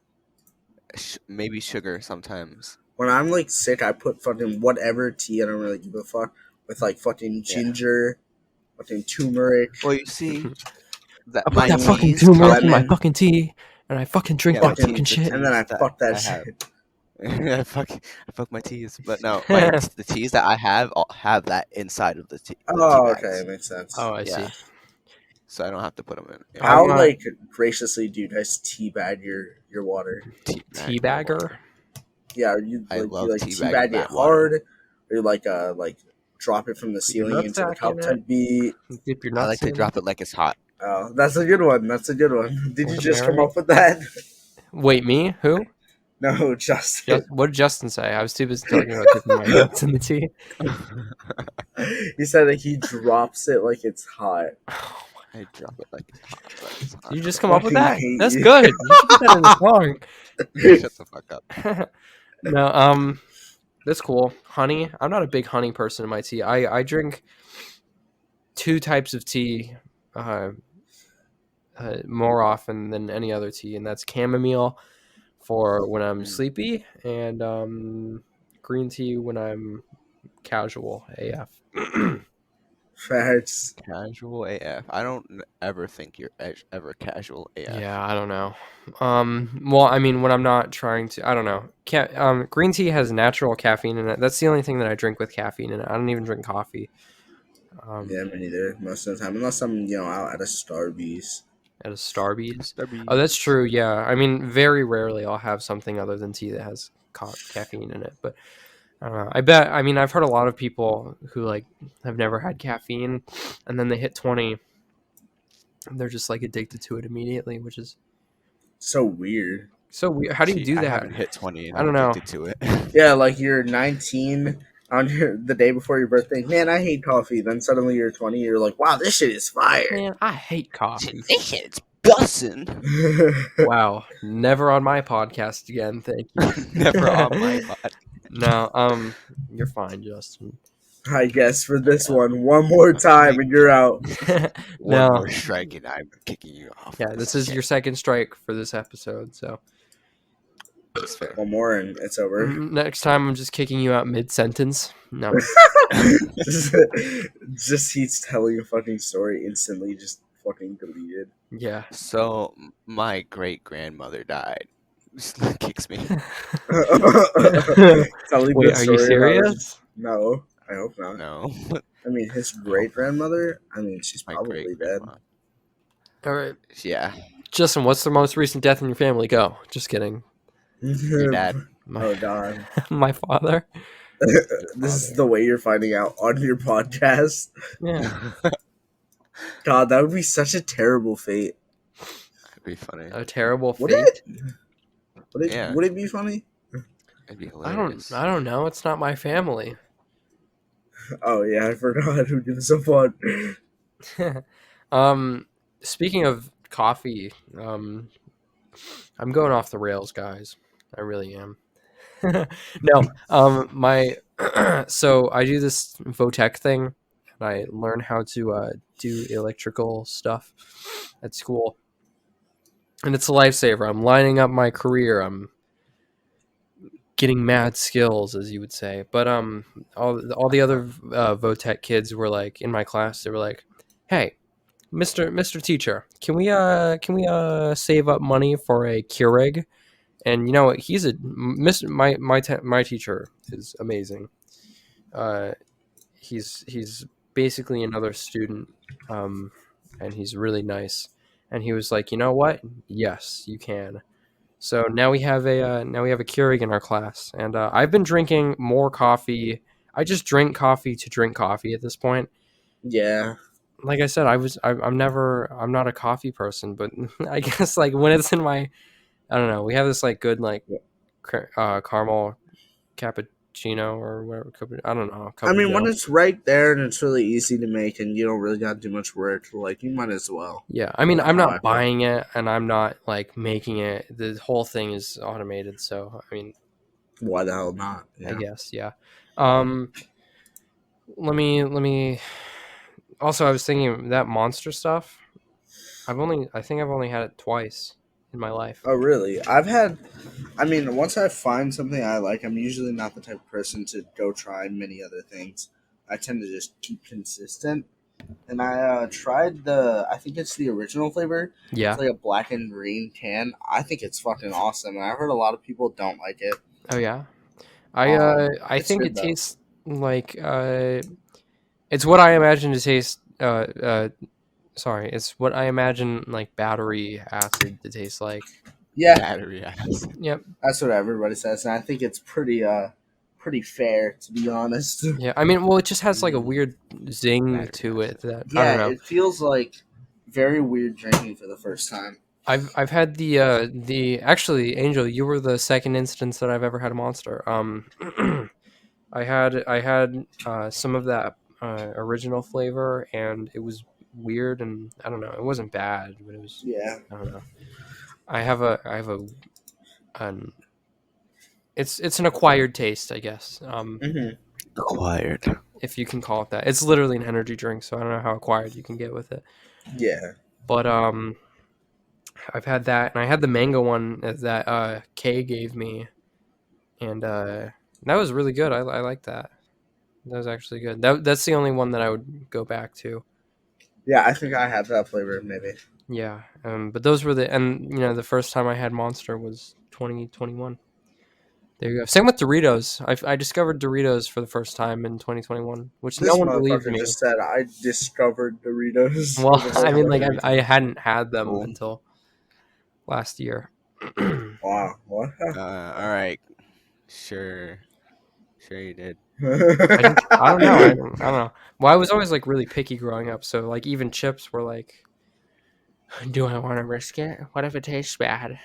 it? maybe sugar sometimes. When I'm like sick, I put fucking whatever tea. I don't really give a fuck with like fucking Yeah. ginger, fucking turmeric. Well, you see that I put my that fucking teas turmeric in my lemon. fucking tea, and I fucking drink my that fucking- fucking teas, the shit. And then I teas fuck that I have. shit. I fuck my teas, but no, the teas that I have all have that inside of the tea. The tea Oh, bags. okay, makes sense. Oh, I Yeah. see. So I don't have to put them in. How I'm, like graciously do you guys teabag your water? Teabagger. Yeah, are you I like love you like teabagging teabag it that water. hard, or like drop it from the ceiling into the nutsack cup in it. type beat? Dip your I nuts like to in drop it like it's hot. Oh, that's a good one. That's a good one. Did you just come Marinate. up with that? Wait, me? Who? No, Justin. What did Justin say? I was too busy talking about dipping my nuts in the tea. He said that he drops it like it's hot. I drop it like it's hot. But it's hot. Did you just come up with Fucking that? hate That's you. good. You should put that in the song. Shut the fuck up. No, that's cool. Honey. I'm not a big honey person in my tea. I drink two types of tea more often than any other tea, and that's chamomile for when I'm sleepy, and green tea when I'm casual AF. Facts. Casual AF. I don't ever think you're ever casual AF. Yeah, I don't know. Well, I mean, when I'm not trying to, I don't know. Green tea has natural caffeine in it. That's the only thing that I drink with caffeine in it. I don't even drink coffee. Yeah, me neither. Most of the time, unless I'm out at a Starbucks. At a Starbucks. Oh, that's true. Yeah, I mean, very rarely I'll have something other than tea that has caffeine in it. But I don't know. I bet. I mean, I've heard a lot of people who like have never had caffeine, and then they hit 20, and they're just like addicted to it immediately, which is So weird. so weird. How do you do I that? haven't hit 20 and I don't I'm know. addicted to it. Yeah, like you're 19 on the day before your birthday. Man, I hate coffee. Then suddenly you're 20. You're like, wow, this shit is fire. Man, I hate coffee. This shit's bussin'. Wow, never on my podcast again. Thank you. Never on my pod. No, you're fine, Justin. I guess for this one more time and you're out. One No. more strike and I'm kicking you off. Yeah, this is your second strike for this episode. So That's fair. One more and it's over. next time, I'm just kicking you out mid-sentence. No. just he's telling a fucking story instantly, just fucking deleted. Yeah. So my great grandmother died. Just kicks me. Telling Wait, the are you story about her- serious? No, I hope not. No, I mean, his great grandmother. I mean, she's my probably great dead. grandma. All right. Yeah, Justin, what's the most recent death in your family? Go. Just kidding. your dad. Oh god, My father. this is the way you're finding out on your podcast. Yeah. God, that would be such a terrible fate. It'd be funny. A terrible Would fate. it? Yeah. Would it be funny? It'd be I hilarious. don't know. It's not my family. Oh yeah, I forgot who gives a fuck. Speaking of coffee, I'm going off the rails, guys. I really am. No, my so I do this Votech thing, and I learn how to do electrical stuff at school, and it's a lifesaver. I'm lining up my career. I'm getting mad skills, as you would say. But all the other Votech kids were like in my class. They were like, "Hey, Mr. Teacher, can we save up money for a Keurig?" And you know what? He's my teacher is amazing. He's basically another student and he's really nice. And he was like, you know what? Yes, you can. So now we have a Keurig in our class, and I've been drinking more coffee. I just drink coffee to drink coffee at this point. Yeah. Like I said, I'm not a coffee person, but I guess like when it's in my, I don't know, we have this like good like caramel cappuccino or whatever. I don't know. I mean, when Cappuccino. it's right there and it's really easy to make and you don't really got to do much work, like, you might as well. Yeah, I mean, That's I'm how I not feel. buying it, and I'm not like making it. The whole thing is automated, so I mean, Why the hell not? I Yeah. guess, yeah. Let me. Also, I was thinking that monster stuff. I think I've only had it twice in my life. Oh, really? I mean, once I find something I like, I'm usually not the type of person to go try many other things. I tend to just keep consistent. And I tried I think it's the original flavor. Yeah. It's like a black and green can. I think it's fucking awesome. And I've heard a lot of people don't like it. Oh yeah. I It's think good, it though. tastes like it's what I imagine to taste. Sorry, it's what I imagine like battery acid to taste like. Yeah, Battery acid. Yep. that's what everybody says. And I think it's pretty fair, to be honest. Yeah. I mean, well, it just has like a weird zing Battery to it acid. that I don't Yeah, know. it feels like very weird drinking for the first time. I've had the actually Angel, you were the second instance that I've ever had a monster. I had some of that original flavor, and it was weird, and I don't know, it wasn't bad, but it was, Yeah. I don't know. I have an it's an acquired taste, I guess. Mm-hmm. Acquired. If you can call it that. It's literally an energy drink, so I don't know how acquired you can get with it. Yeah. But I've had that, and I had the mango one that Kay gave me, and that was really good. I like that. That was actually good. That's the only one that I would go back to. Yeah, I think I have that flavor, maybe. Yeah. But those were the first time I had Monster was 2021. There you go. Same with Doritos. I discovered Doritos for the first time in 2021, which no This one believed motherfucker me. just said, I discovered Doritos. Well, for the I mean, second like time." I hadn't had them Cool. until last year. Wow. What? All right. Sure you did. I don't know. I don't know. Well, I was always like really picky growing up, so like even chips were like, do I want to risk it? What if it tastes bad?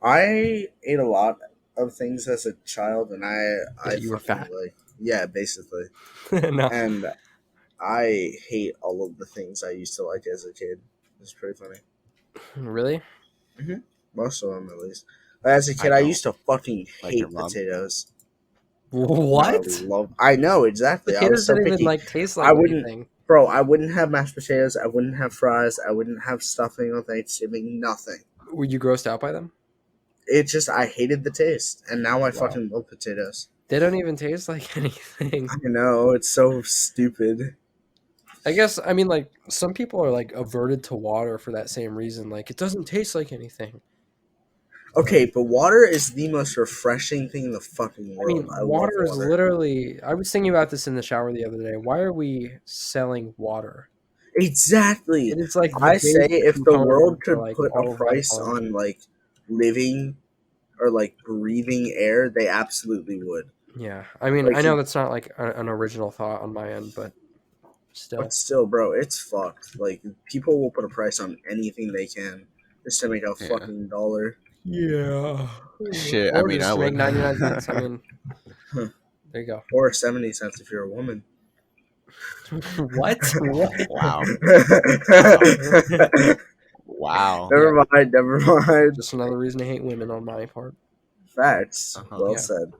I ate a lot of things as a child, and I You were fucking, fat. like, yeah, basically. No. And I hate all of the things I used to like as a kid. It's pretty funny. Really? Most of them, at least. As a I kid, I don't. used to fucking Like your hate mom? potatoes. What? I know, exactly. I was Potatoes so didn't even picky. like taste like I wouldn't, anything. bro, I wouldn't have mashed potatoes. I wouldn't have fries. I wouldn't have stuffing on Thanksgiving. Nothing. Were you grossed out by them? It just, I hated the taste. And now I fucking love potatoes. They don't even taste like anything. I know, it's so stupid. I guess, I mean, like, some people are, like, averted to water for that same reason. Like, it doesn't taste like anything. Okay, but water is the most refreshing thing in the fucking I world. mean, I water love is water. literally... I was thinking about this in the shower the other day. Why are we selling water? Exactly. It is, like, the I say basic if the component world for, could like, put all a of life price forms. on, like, living or, like, breathing air, they absolutely would. Yeah. I mean, Like, I know that's not, like, an original thought on my end, but still. But still, bro, it's fucked. Like, people will put a price on anything they can just to make a Yeah. fucking dollar. Yeah. Shit, I Or mean, just I to make would. 99 cents. I mean, Huh. there you go. Or 70 cents if you're a woman. What? Wow. Wow. Never mind. Just another reason to hate women on my part. Facts. Uh-huh. Well Yeah. said.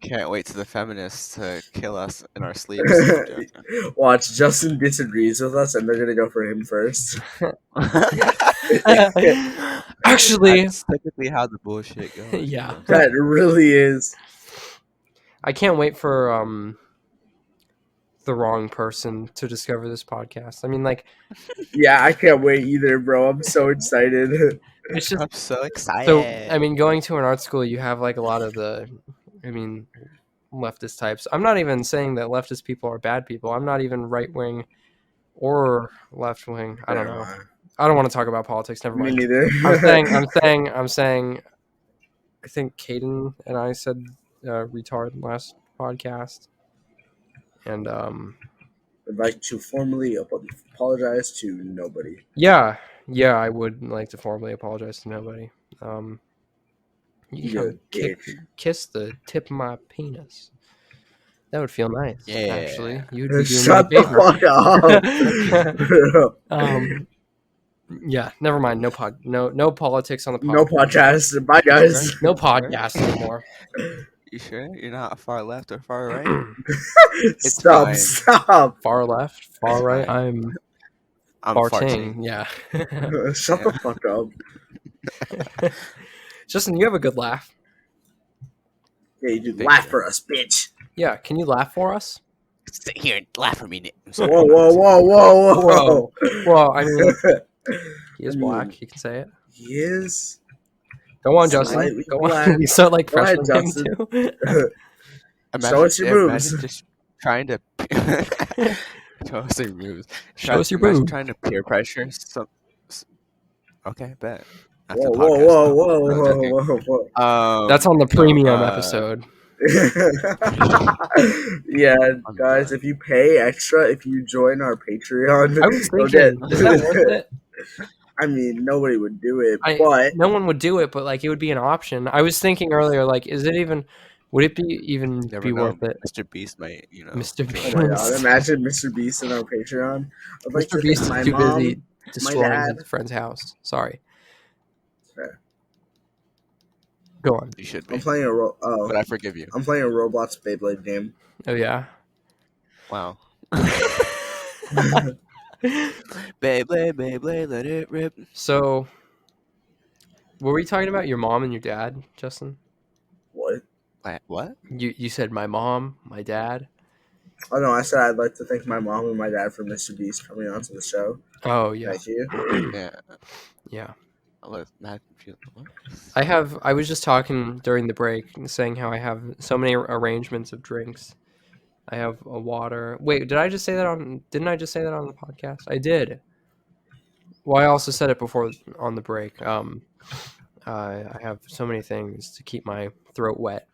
Can't wait to the feminists to kill us in our sleeps. Watch, Justin disagrees with us, and they're gonna go for him first. Actually, That's typically how the bullshit goes. yeah. That really is. I can't wait for the wrong person to discover this podcast. I mean, like, Yeah, I can't wait either, bro. I'm so excited. it's just I'm so excited. so. I mean, going to an art school, you have like a lot of leftist types. I'm not even saying that leftist people are bad people. I'm not even right wing or left wing. I don't know. I don't want to talk about politics. Never Me mind. neither. I'm saying. I think Caden and I said retard last podcast, and I'd like to formally apologize to nobody. yeah, I would like to formally apologize to nobody. You can kiss the tip of my penis. That would feel nice. Yeah. Actually, you'd be doing Shut me a the fuck favor. up. Yeah, never mind. No politics on the podcast. No podcast. Bye, guys. No podcast anymore. You sure you're not far left or far right? Stop. fine. Stop. Far left, far It's right. fine. I'm farting. farting. Yeah. Shut the fuck up. Justin, you have a good laugh. Yeah, you do. Thank Laugh you. for us, bitch. Yeah, can you laugh for us? Sit here and laugh at me, Nick. Whoa, whoa, whoa, whoa, whoa. Well, I mean, he is I mean, black. You can say it. He is. Go on, Slightly Justin. Go black. on. You start like Go ahead, freshman him Justin. too. Show us your boobs. Imagine just trying to show us your boobs. Show us your Imagine boobs. trying to peer pressure. Okay, bet. After Whoa, the whoa, podcast, whoa, though. whoa, No, joking. whoa, whoa. That's on the premium episode. Yeah, guys, if you pay extra, if you join our Patreon, I was you'll thinking, get- is that worth it? I mean, nobody would do it, but No one would do it, but like it would be an option. I was thinking earlier, like, would it Never be know. worth it? Mr. Beast might, Mr. join Beast. oh my us. god, imagine Mr. Beast in our Patreon. I'd like Mr. to Beast thank is my too mom. busy destroying dad. his friend's house. Sorry. Fair. Go on. You should be. I'm playing But I forgive you. I'm playing a Roblox Beyblade game. Oh yeah. Wow. Beyblade, let it rip. So, were we talking about your mom and your dad, Justin? What? What? You said my mom, my dad. Oh no, I said I'd like to thank my mom and my dad for Mr. Beast coming onto the show. Oh yeah. Thank you. Yeah. Yeah. I was mad confused. What? I was just talking during the break, saying how I have so many arrangements of drinks. I have a water. Wait, didn't I just say that on the podcast? I did. Well, I also said it before on the break. I have so many things to keep my throat wet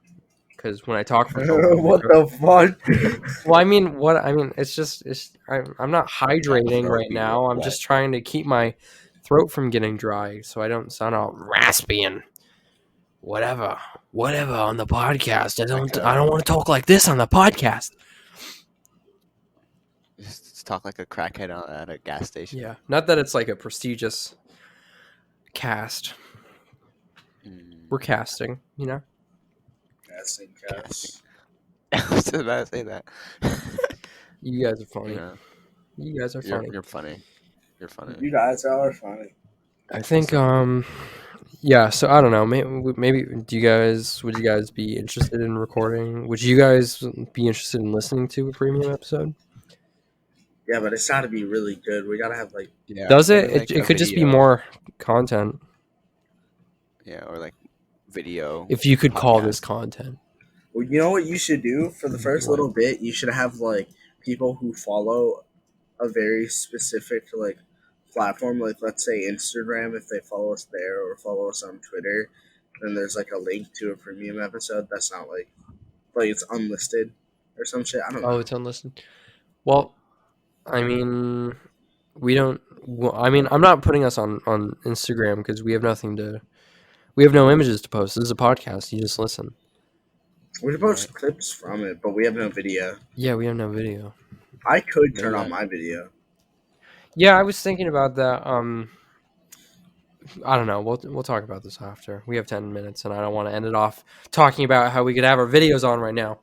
because when I talk for so long, What the fuck? well, I mean, I'm not hydrating throat right be now. I'm wet. just trying to keep my throat from getting dry so I don't sound all raspy and whatever on the podcast. I don't want to talk like this on the podcast. Just talk like a crackhead at a gas station. Yeah, not that it's like a prestigious cast. We're casting, you know. Casting cast. I was just about to say that. You guys are funny. Yeah. You guys are funny. You're funny. You're funny. You guys are funny. I think yeah, so I don't know, maybe would you guys be interested in recording? Would you guys be interested in listening to a premium episode? Yeah, but it's got to be really good. We gotta have like. Yeah. Does it? Or like It a could just be video. more content Yeah, or like video. if you could call podcast. this content. Well, you know what you should do for the first little bit? You should have like people who follow a very specific like platform, like let's say Instagram, if they follow us there, or follow us on Twitter. Then there's like a link to a premium episode that's not like it's unlisted or some shit. I don't know. Oh, it's unlisted. Well, I mean, we don't. Well, I mean, I'm not putting us on Instagram because we have nothing to. We have no images to post. This is a podcast. You just listen. We should post clips from it, but we have no video. Yeah, we have no video. I could turn on my video. Yeah, I was thinking about that. I don't know. We'll talk about this after. We have 10 minutes, and I don't want to end it off talking about how we could have our videos on right now.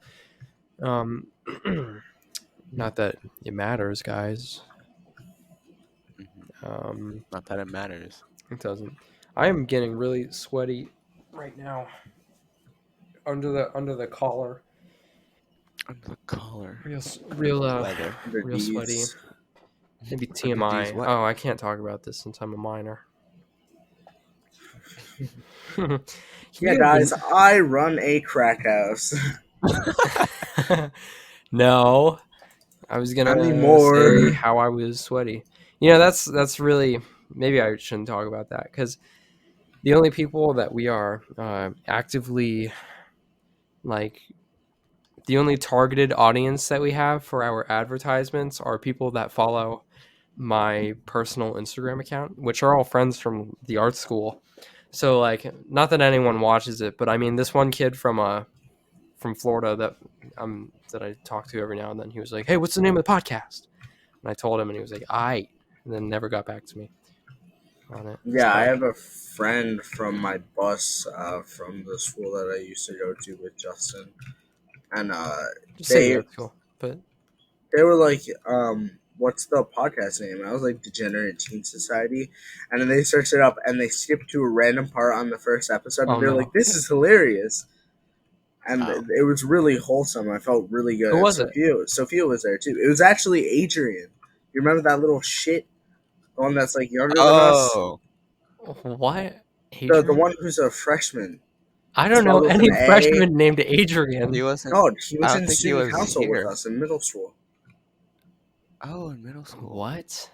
Not that it matters, guys. Not that it matters. It doesn't. I am getting really sweaty right now. Under the collar. Under the collar. Real Weather. real sweaty. These- Maybe these TMI. what? Oh, I can't talk about this since I'm a minor. Yeah, guys, I run a crack house. No. I was Not gonna anymore. say how I was sweaty. You know, that's really, maybe I shouldn't talk about that, because the only people that we are actively, like, the only targeted audience that we have for our advertisements are people that follow my personal Instagram account, which are all friends from the art school. So, like, not that anyone watches it, but I mean, this one kid from Florida that I talk to every now and then, he was like, "Hey, what's the name of the podcast?" And I told him, and he was like, "I," and then never got back to me on it. Yeah, So, I have a friend from my bus from the school that I used to go to with Justin, and just say they that's cool, but they were like, what's the podcast name? And I was like, Degenerate Teen Society. And then they searched it up and they skipped to a random part on the first episode. Oh, And they're no. like, this is hilarious. And Wow. it was really wholesome. I felt really good. Who was it? Sophia was there too. It was actually Adrian. You remember that little shit? The one that's like younger than us? Oh, what? The Adrian? one who's a freshman. I don't know spelled with any an A. freshman named Adrian. he wasn't. No, he was I don't in think he student was council with here. us in middle school. Oh, in middle school. What?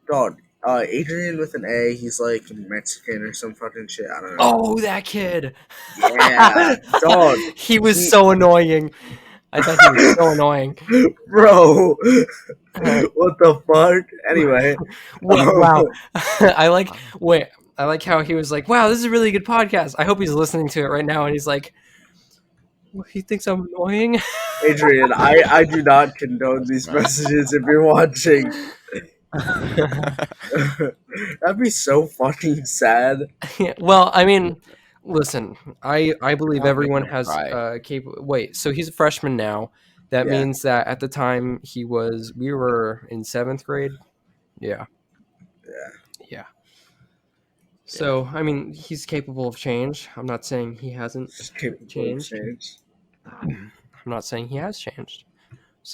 Dog, Adrian with an A. He's like Mexican or some fucking shit. I don't know. Oh, that kid. Yeah, dog. He was so annoying. I thought he was so annoying. Bro, what the fuck? Anyway, Wow. I like how he was like, "Wow, this is a really good podcast." I hope he's listening to it right now, and he's like, well, he thinks I'm annoying. Adrian, I do not condone these messages if you're watching. That'd be so fucking sad. Well, I mean, listen, I believe Don't everyone make him has cry. Wait, so he's a freshman now. That Yeah. means that at the time we were in 7th grade. Yeah. Yeah. So, I mean, he's capable of change. I'm not saying he hasn't Just capable of changed. change. I'm not saying he has changed.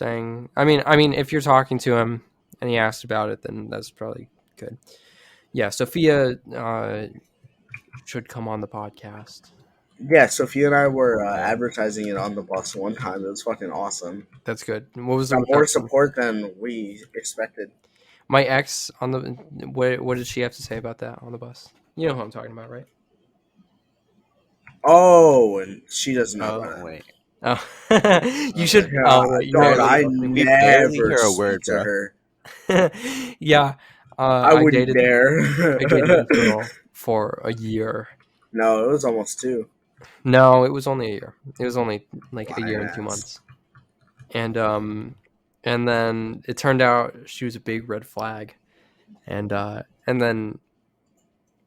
I mean, if you're talking to him and he asked about it, then that's probably good. Yeah, Sophia should come on the podcast. Yeah, Sophia and I were advertising it on the bus one time. It was fucking awesome. That's good. What was the Got more reception? support than we expected. My ex on the what did she have to say about that on the bus? You know who I'm talking about, right? Oh, and she doesn't know about Oh it. wait. Oh, you should. Yeah, Oh, wait, you dog, know- I We barely never hear a speak word, to bro. her. Yeah, I wouldn't dated dare. I dated a girl for a year. No, it was almost 2. No, it was only a year. It was only like a year and 2 Liar-ass. months. And then it turned out she was a big red flag, and then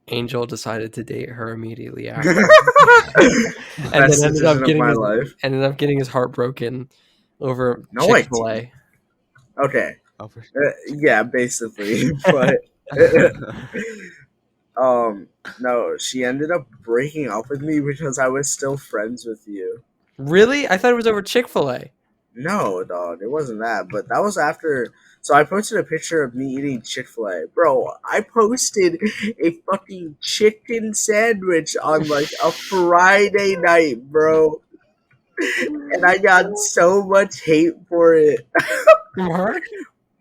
Angel decided to date her immediately after, and Best then life. ended up getting his heart broken over No, I Chick-fil-A. Okay. Oh, for Yeah, basically. But no, she ended up breaking up with me because I was still friends with you. Really? I thought it was over Chick-fil-A. No, dog, it wasn't that. But that was after. So I posted a picture of me eating Chick-fil-A. Bro, I posted a fucking chicken sandwich on like a Friday night, bro. And I got so much hate for it. From her?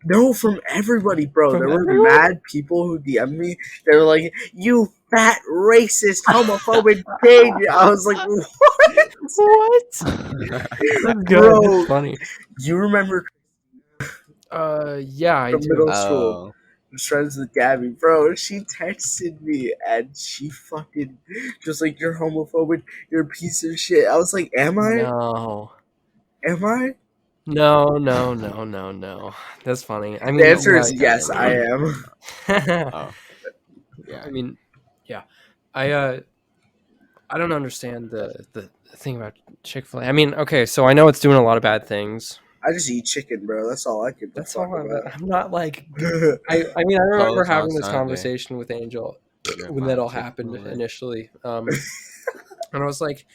No, from everybody, bro. From There were everyone? mad people who DM'd me. They were like, "You fat, racist, homophobic pig." I was like, "What?" What? That's good. Bro. That's funny. You remember Yeah, I from do. middle school? Oh, I was friends with Gabby, bro. She texted me and she fucking just like, "You're homophobic. You're a piece of shit." I was like, "Am I? No. Am I?" No. That's funny. I mean, The answer is yeah, yes, I am. oh, yeah. I mean, yeah. I don't understand the thing about Chick-fil-A. I mean, okay, so I know it's doing a lot of bad things. I just eat chicken, bro. That's all I give a That's fuck all. about. I'm not like. I mean, I remember Close on having this Sunday. conversation with Angel You're when that all fine, happened Chick-fil-A. initially. And I was like,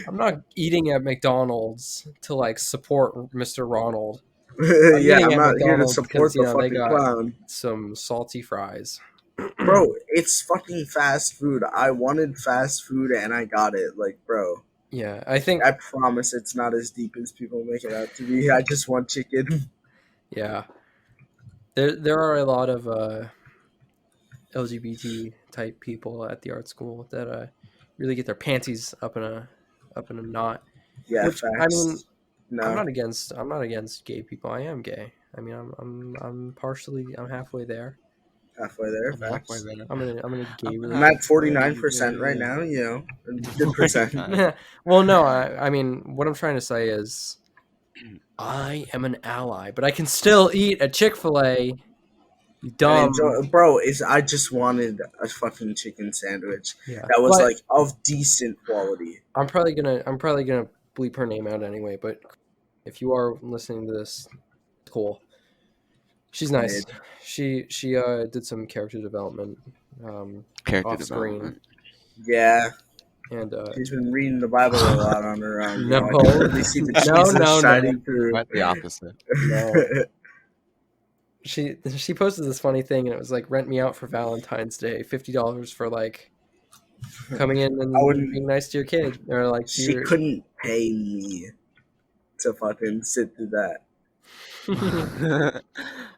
I'm not eating at McDonald's to like support Mr. Ronald. Yeah, eating I'm at not here to McDonald's support because, you the know, they fucking got- clown. Some salty fries. Bro, it's fucking fast food. I wanted fast food and I got it. Like, bro, Yeah, I think. I promise it's not as deep as people make it out to be. I just want chicken. Yeah. There are a lot of LGBT type people at the art school that really get their panties up in a knot. Yeah, Which I mean, facts. I'm No, not against gay people. I am gay. I mean, I'm halfway there. halfway there, I'm halfway facts. there. I'm in a gay I'm at relationship. 49% right now. You know, a good percent. Well, no, I mean, what I'm trying to say is, I am an ally, but I can still eat a Chick-fil-A. You And dumb. enjoy, bro. I just wanted a fucking chicken sandwich Yeah, that was but like of decent quality. I'm probably gonna bleep her name out anyway. But if you are listening to this, cool. She's nice. Mid. She did some character development Character off screen, development. Yeah, and she's been reading the Bible a lot on her own. No. I can really see the Jesus No. shining through. Quite the opposite. no. She posted this funny thing, and it was like, rent me out for Valentine's Day, $50 for like coming in I and wouldn't. being nice to your kid, or like to She your. couldn't pay me to fucking sit through that.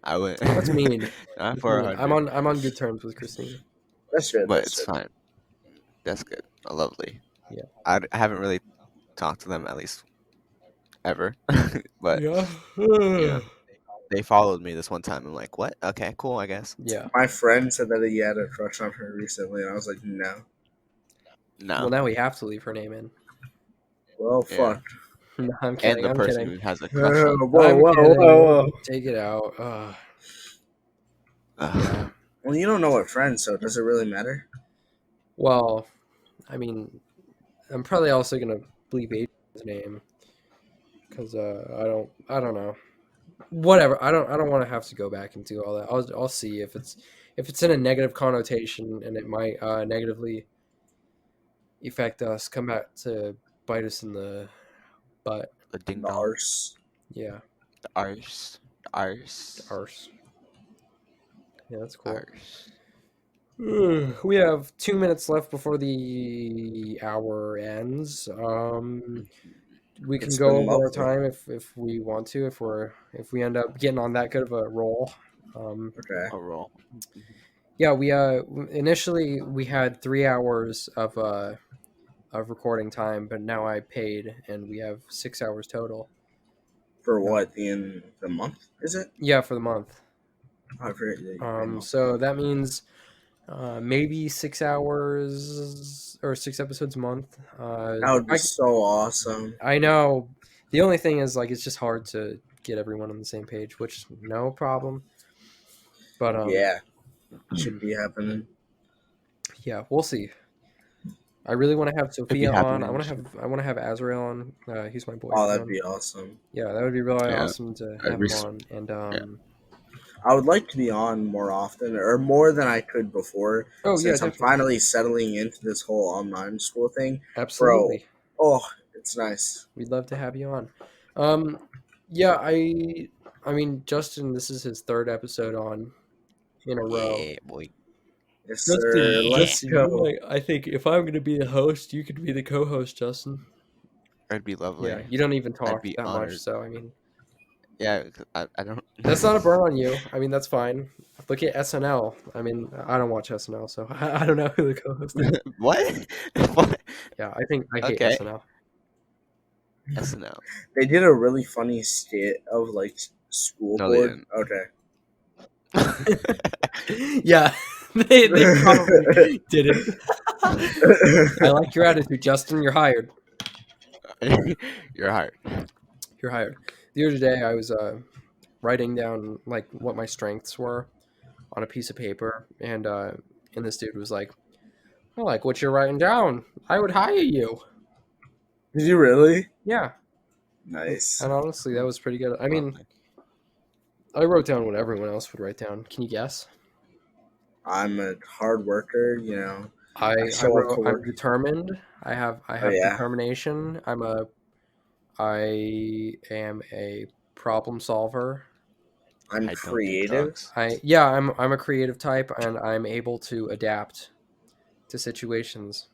I would. That's mean. Not for I'm 100. on good terms with Christina. That's good. But That's it's good. fine. That's good. Lovely. Yeah. I haven't really talked to them at least ever, but Yeah. they followed me this one time. I'm like, what? Okay, cool. I guess. Yeah. My friend said that he had a crush on her recently, and I was like, no. No. Well, now we have to leave her name in. Well, Yeah. fuck. No, I'm And kidding. the I'm person kidding. who has a crush on. Whoa. Take it out. Ugh. Well, you don't know what friend, so does it really matter? Well, I mean, I'm probably also gonna bleep Adrian's name because I don't know. Whatever. I don't want to have to go back and do all that. I'll see if it's in a negative connotation, and it might negatively affect us. Come back to bite us in the butt. The ding The dong. arse. Yeah. The arse. Arse. Arse. Yeah, that's cool. Arse. We have 2 minutes left before the hour ends. We can It's go been over our lovely. time if we want to, if we end up getting on that good of a roll. Okay. A roll. Yeah, we initially we had 3 hours of recording time, but now I paid and we have 6 hours total. For what? In the month, is it? Yeah, for the month. I forget. Yeah, So that means maybe 6 hours or 6 episodes a month. that would be so awesome. I know. The only thing is, like, it's just hard to get everyone on the same page, which no problem. But Yeah. Should be happening. yeah, we'll see. I really want to have Sophia on. I happening. want to have Azrael on. He's my boyfriend. Oh, that'd be awesome. Yeah, that would be really Yeah, awesome to that'd have be him on. And I would like to be on more often, or more than I could before, oh since yeah, I'm definitely. finally settling into this whole online school thing. Absolutely. Oh, it's nice. We'd love to have you on. Yeah, I mean, Justin, this is his 3rd episode on in a row. Yeah, boy. Yes, sir. Let's go. I think if I'm going to be the host, you could be the co-host, Justin. It'd be lovely. Yeah, you don't even talk be that honored. much, so I mean, Yeah, I don't. that's not a burn on you. I mean, that's fine. Look at SNL. I mean, I don't watch SNL, so I don't know who the co-host is. What? What? Yeah, I hate Okay. SNL. SNL. They did a really funny skit of like school No, they board. didn't. Okay. Yeah, they probably didn't. I like your attitude, Justin. You're hired. You're hired. You're hired. The other day, I was writing down like what my strengths were on a piece of paper, and this dude was like, "I like what you're writing down. I would hire you." Did you really? Yeah, Nice. and honestly, that was pretty good. I mean, I wrote down what everyone else would write down. Can you guess? I'm a hard worker, you know. I'm work. determined. I have yeah. determination. I am a problem solver. I'm I don't do creative. drugs. I'm a creative type, and I'm able to adapt to situations.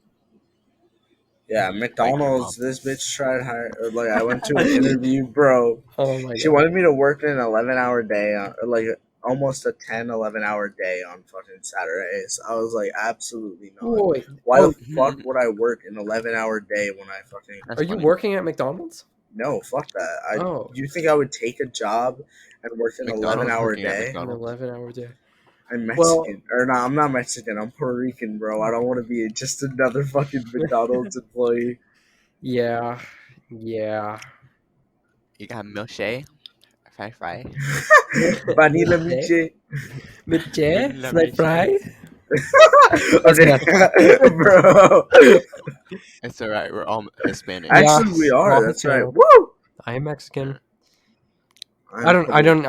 Yeah, McDonald's. mom. This bitch tried hire. Like I went to an interview, bro. Oh my She god. wanted me to work an 11-hour day, or like almost a 10, 11-hour day on fucking Saturdays. I was like, absolutely not. Wait. Why Oh, the fuck would I work an 11-hour day when I fucking That's are you funny. working at McDonald's? no? Fuck that. Oh. You think I would take a job and work an McDonald's 11-hour working at day? An McDonald's. 11-hour day. I'm Well- Mexican, or no? I'm not Mexican. I'm Puerto Rican, bro. I don't want to be just another fucking McDonald's employee. Yeah. You got milkshake, fry. Vanilla milkshake. Fly fry? Okay, bro. It's alright. We're all Hispanic. Actually, we Yeah, are. well, That's right. yeah. Woo! I am Mexican. I'm I don't.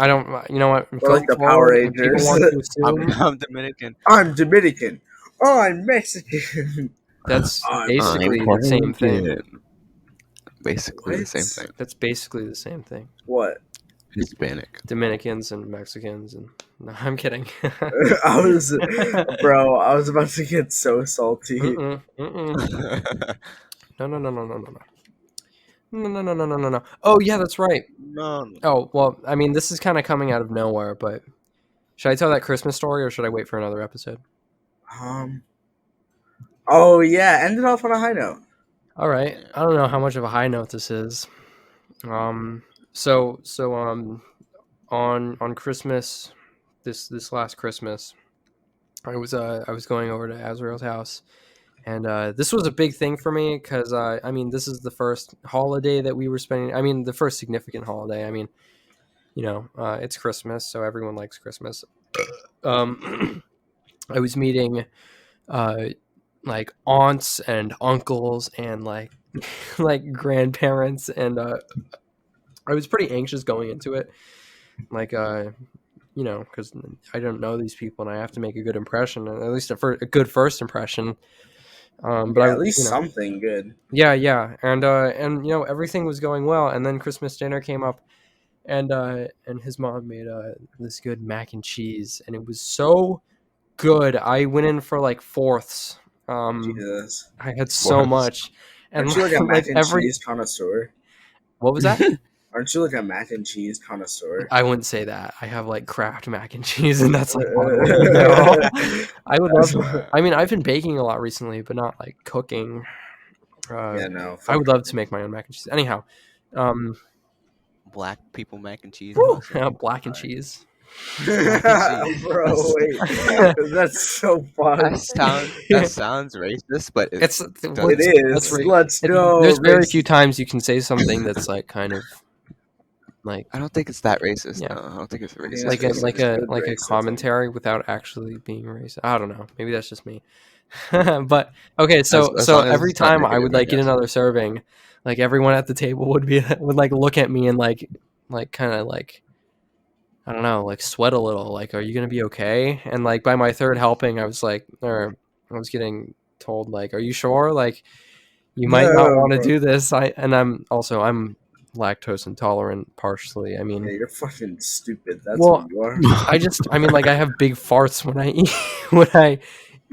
You know what? We're like the Power forward, if people Rangers. want to assume I'm Dominican. I'm Dominican. Oh, I'm Mexican. that's I'm basically I'm the same thing. Puerto Rican. Basically the What? same thing. That's basically the same thing. What? Hispanic. Dominicans and Mexicans and no, I'm kidding. I was about to get so salty. Mm-mm, mm-mm. No. Oh yeah, that's right. No. Oh well, I mean, this is kind of coming out of nowhere, but should I tell that Christmas story or should I wait for another episode? Oh yeah, ended off on a high note. All right. I don't know how much of a high note this is. So on Christmas, this last Christmas, I was going over to Azrael's house, and this was a big thing for me because I mean, this is the first holiday that we were spending. I mean, the first significant holiday. I mean, you know, it's Christmas, so everyone likes Christmas. I was meeting like aunts and uncles and like like grandparents, and I was pretty anxious going into it, like you know, because I don't know these people and I have to make a good impression, at least a good first impression. But Yeah, I, at least you know, something good. yeah, and you know, everything was going well, and then Christmas dinner came up, and his mom made this good mac and cheese, and it was so good. I went in for like fourths. Jesus. I had so Fourths. much, and Aren't you like a mac and every cheese connoisseur? what was that? Aren't you like a mac and cheese connoisseur? I wouldn't say that. I have like Kraft mac and cheese, and that's like no. I would love. I mean, I've been baking a lot recently, but not like cooking. Yeah, no. I would love to make my own mac and cheese. Anyhow, Black people mac and cheese. woo, also. black and cheese. Bro, wait. That's so fun. That sounds racist, but It's It that's is. right. Let's go. There's very racist. few times you can say something that's like kind of like I don't think it's that racist. Yeah. No, I don't think it's think racist. like a It's like good a like a racism. commentary without actually being racist. I don't know. Maybe that's just me. But okay, so As so long as every it's not time I negative, would I like get guess. another serving, like everyone at the table would like look at me and like kind of like I don't know, like sweat a little. Like, are you gonna be okay? And like by my third helping, I was getting told like, are you sure? Like, you might not No, want to bro. do this. I'm lactose intolerant partially. I mean, Yeah, you're fucking stupid. That's Well, what you are. I mean, like I have big farts when I eat when I eat.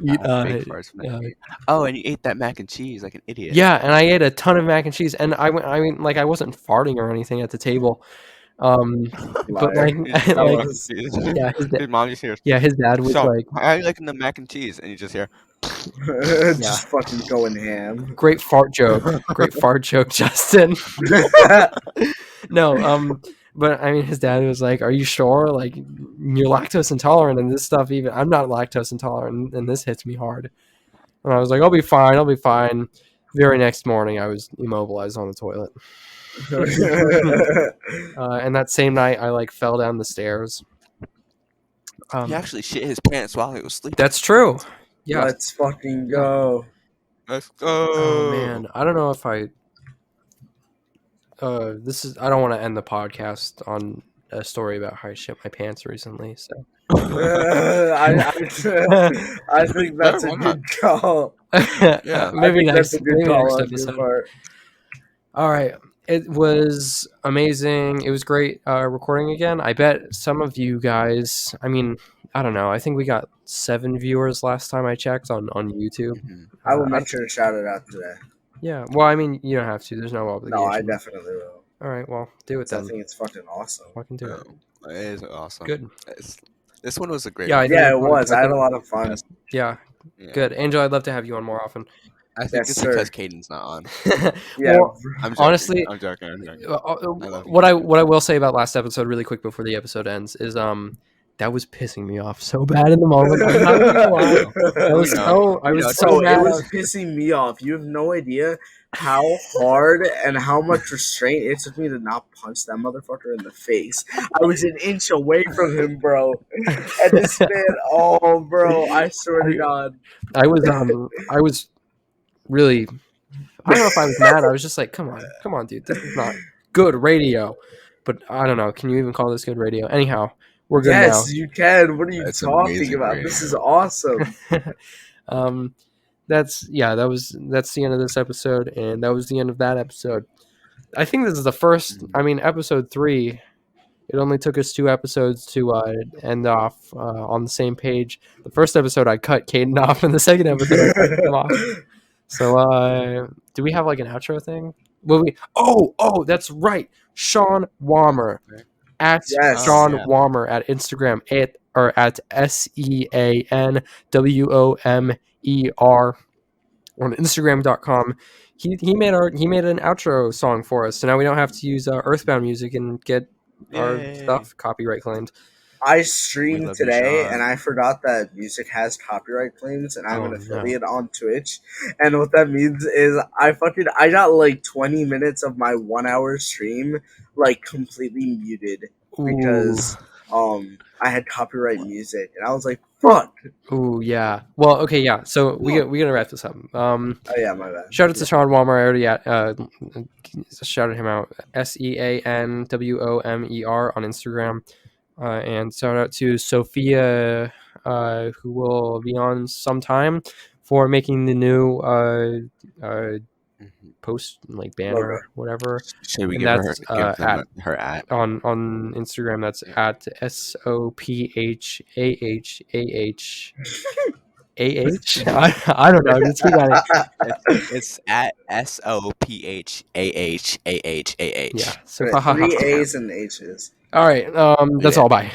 Big farts when I eat. Oh, and you ate that mac and cheese like an idiot. Yeah, and I ate a ton of mac and cheese, and I mean, like I wasn't farting or anything at the table. But Liar. like, That like was- yeah, His mom just hears. his dad was So, like, how are you liking the mac and cheese? And you just hear. Just fucking going ham. great fart joke, Justin. No, but I mean, his dad was like, "Are you sure? Like, you're lactose intolerant, and this stuff. Even I'm not lactose intolerant, and this hits me hard." And I was like, "I'll be fine. I'll be fine." Very next morning, I was immobilized on the toilet. And that same night, I like fell down the stairs. He actually shit his pants while he was sleeping. That's true. Yeah. Let's fucking go. Let's go. Oh man, I don't know if I. I don't want to end the podcast on a story about how I shit my pants recently. So. I think that's a why good call. Yeah, maybe That's next. a good Maybe call next on your episode. part. All right. It was amazing. It was great recording again. I bet some of you guys, I mean, I don't know. I think we got 7 viewers last time I checked on YouTube. Mhm. I will Uh, make sure to shout it out today. Yeah. Well, I mean, you don't have to. There's no obligation. No, I definitely will. All right. Well, do it I then. think it's fucking awesome. Fucking do it. It is awesome. Good. This one was a great Yeah, one. Yeah, it was. I had a lot of fun. Yeah. Yeah. Good. Angel, I'd love to have you on more often. I think Yes, it's sir. because Caden's not on. Yeah. Well, I'm joking. honestly, I'm joking. love you. what I will say about last episode, really quick before the episode ends, is that was pissing me off so bad in the moment. I'm not gonna lie. I was so mad. It was pissing me off. You have no idea how hard and how much restraint it took me to not punch that motherfucker in the face. I was an inch away from him, bro. And this man, oh, bro, I swear to God. I was really, I don't know if I was mad. I was just like, come on, dude, this is not good radio. But I don't know. Can you even call this good radio? Anyhow, we're good now. Yes, you can. What are you That's talking amazing about? radio. This is awesome. That's the end of this episode, and that was the end of that episode. I think this is the first. I mean, episode 3. It only took us 2 episodes to end off on the same page. The first episode I cut Caden off, and the second episode I cut him off. So, do we have like an outro thing? Will we? Oh, that's right. Sean Wammer at Sean Wammer at Instagram at SeanWomer on Instagram.com. He made an outro song for us, so now we don't have to use Earthbound music and get our stuff copyright claimed. I streamed today, and I forgot that music has copyright claims, and I'm an affiliate on Twitch. And what that means is I got like 20 minutes of my 1 hour stream like completely muted because I had copyright music, and I was like, "Fuck." Ooh, yeah. Well, okay, yeah. So we're gonna wrap this up. Oh yeah, my bad. Shout out to Sean Walmer. I already shouted him out. SeanWomer on Instagram. And shout out to Sophia, who will be on sometime, for making the new post, like banner, whatever. Should we And give that's her at on Instagram? That's at SOPHAHAH. I don't know. Just it's at SOPHAHAHAH. Yeah. So 3 A's and H's. all right. That's all. Bye.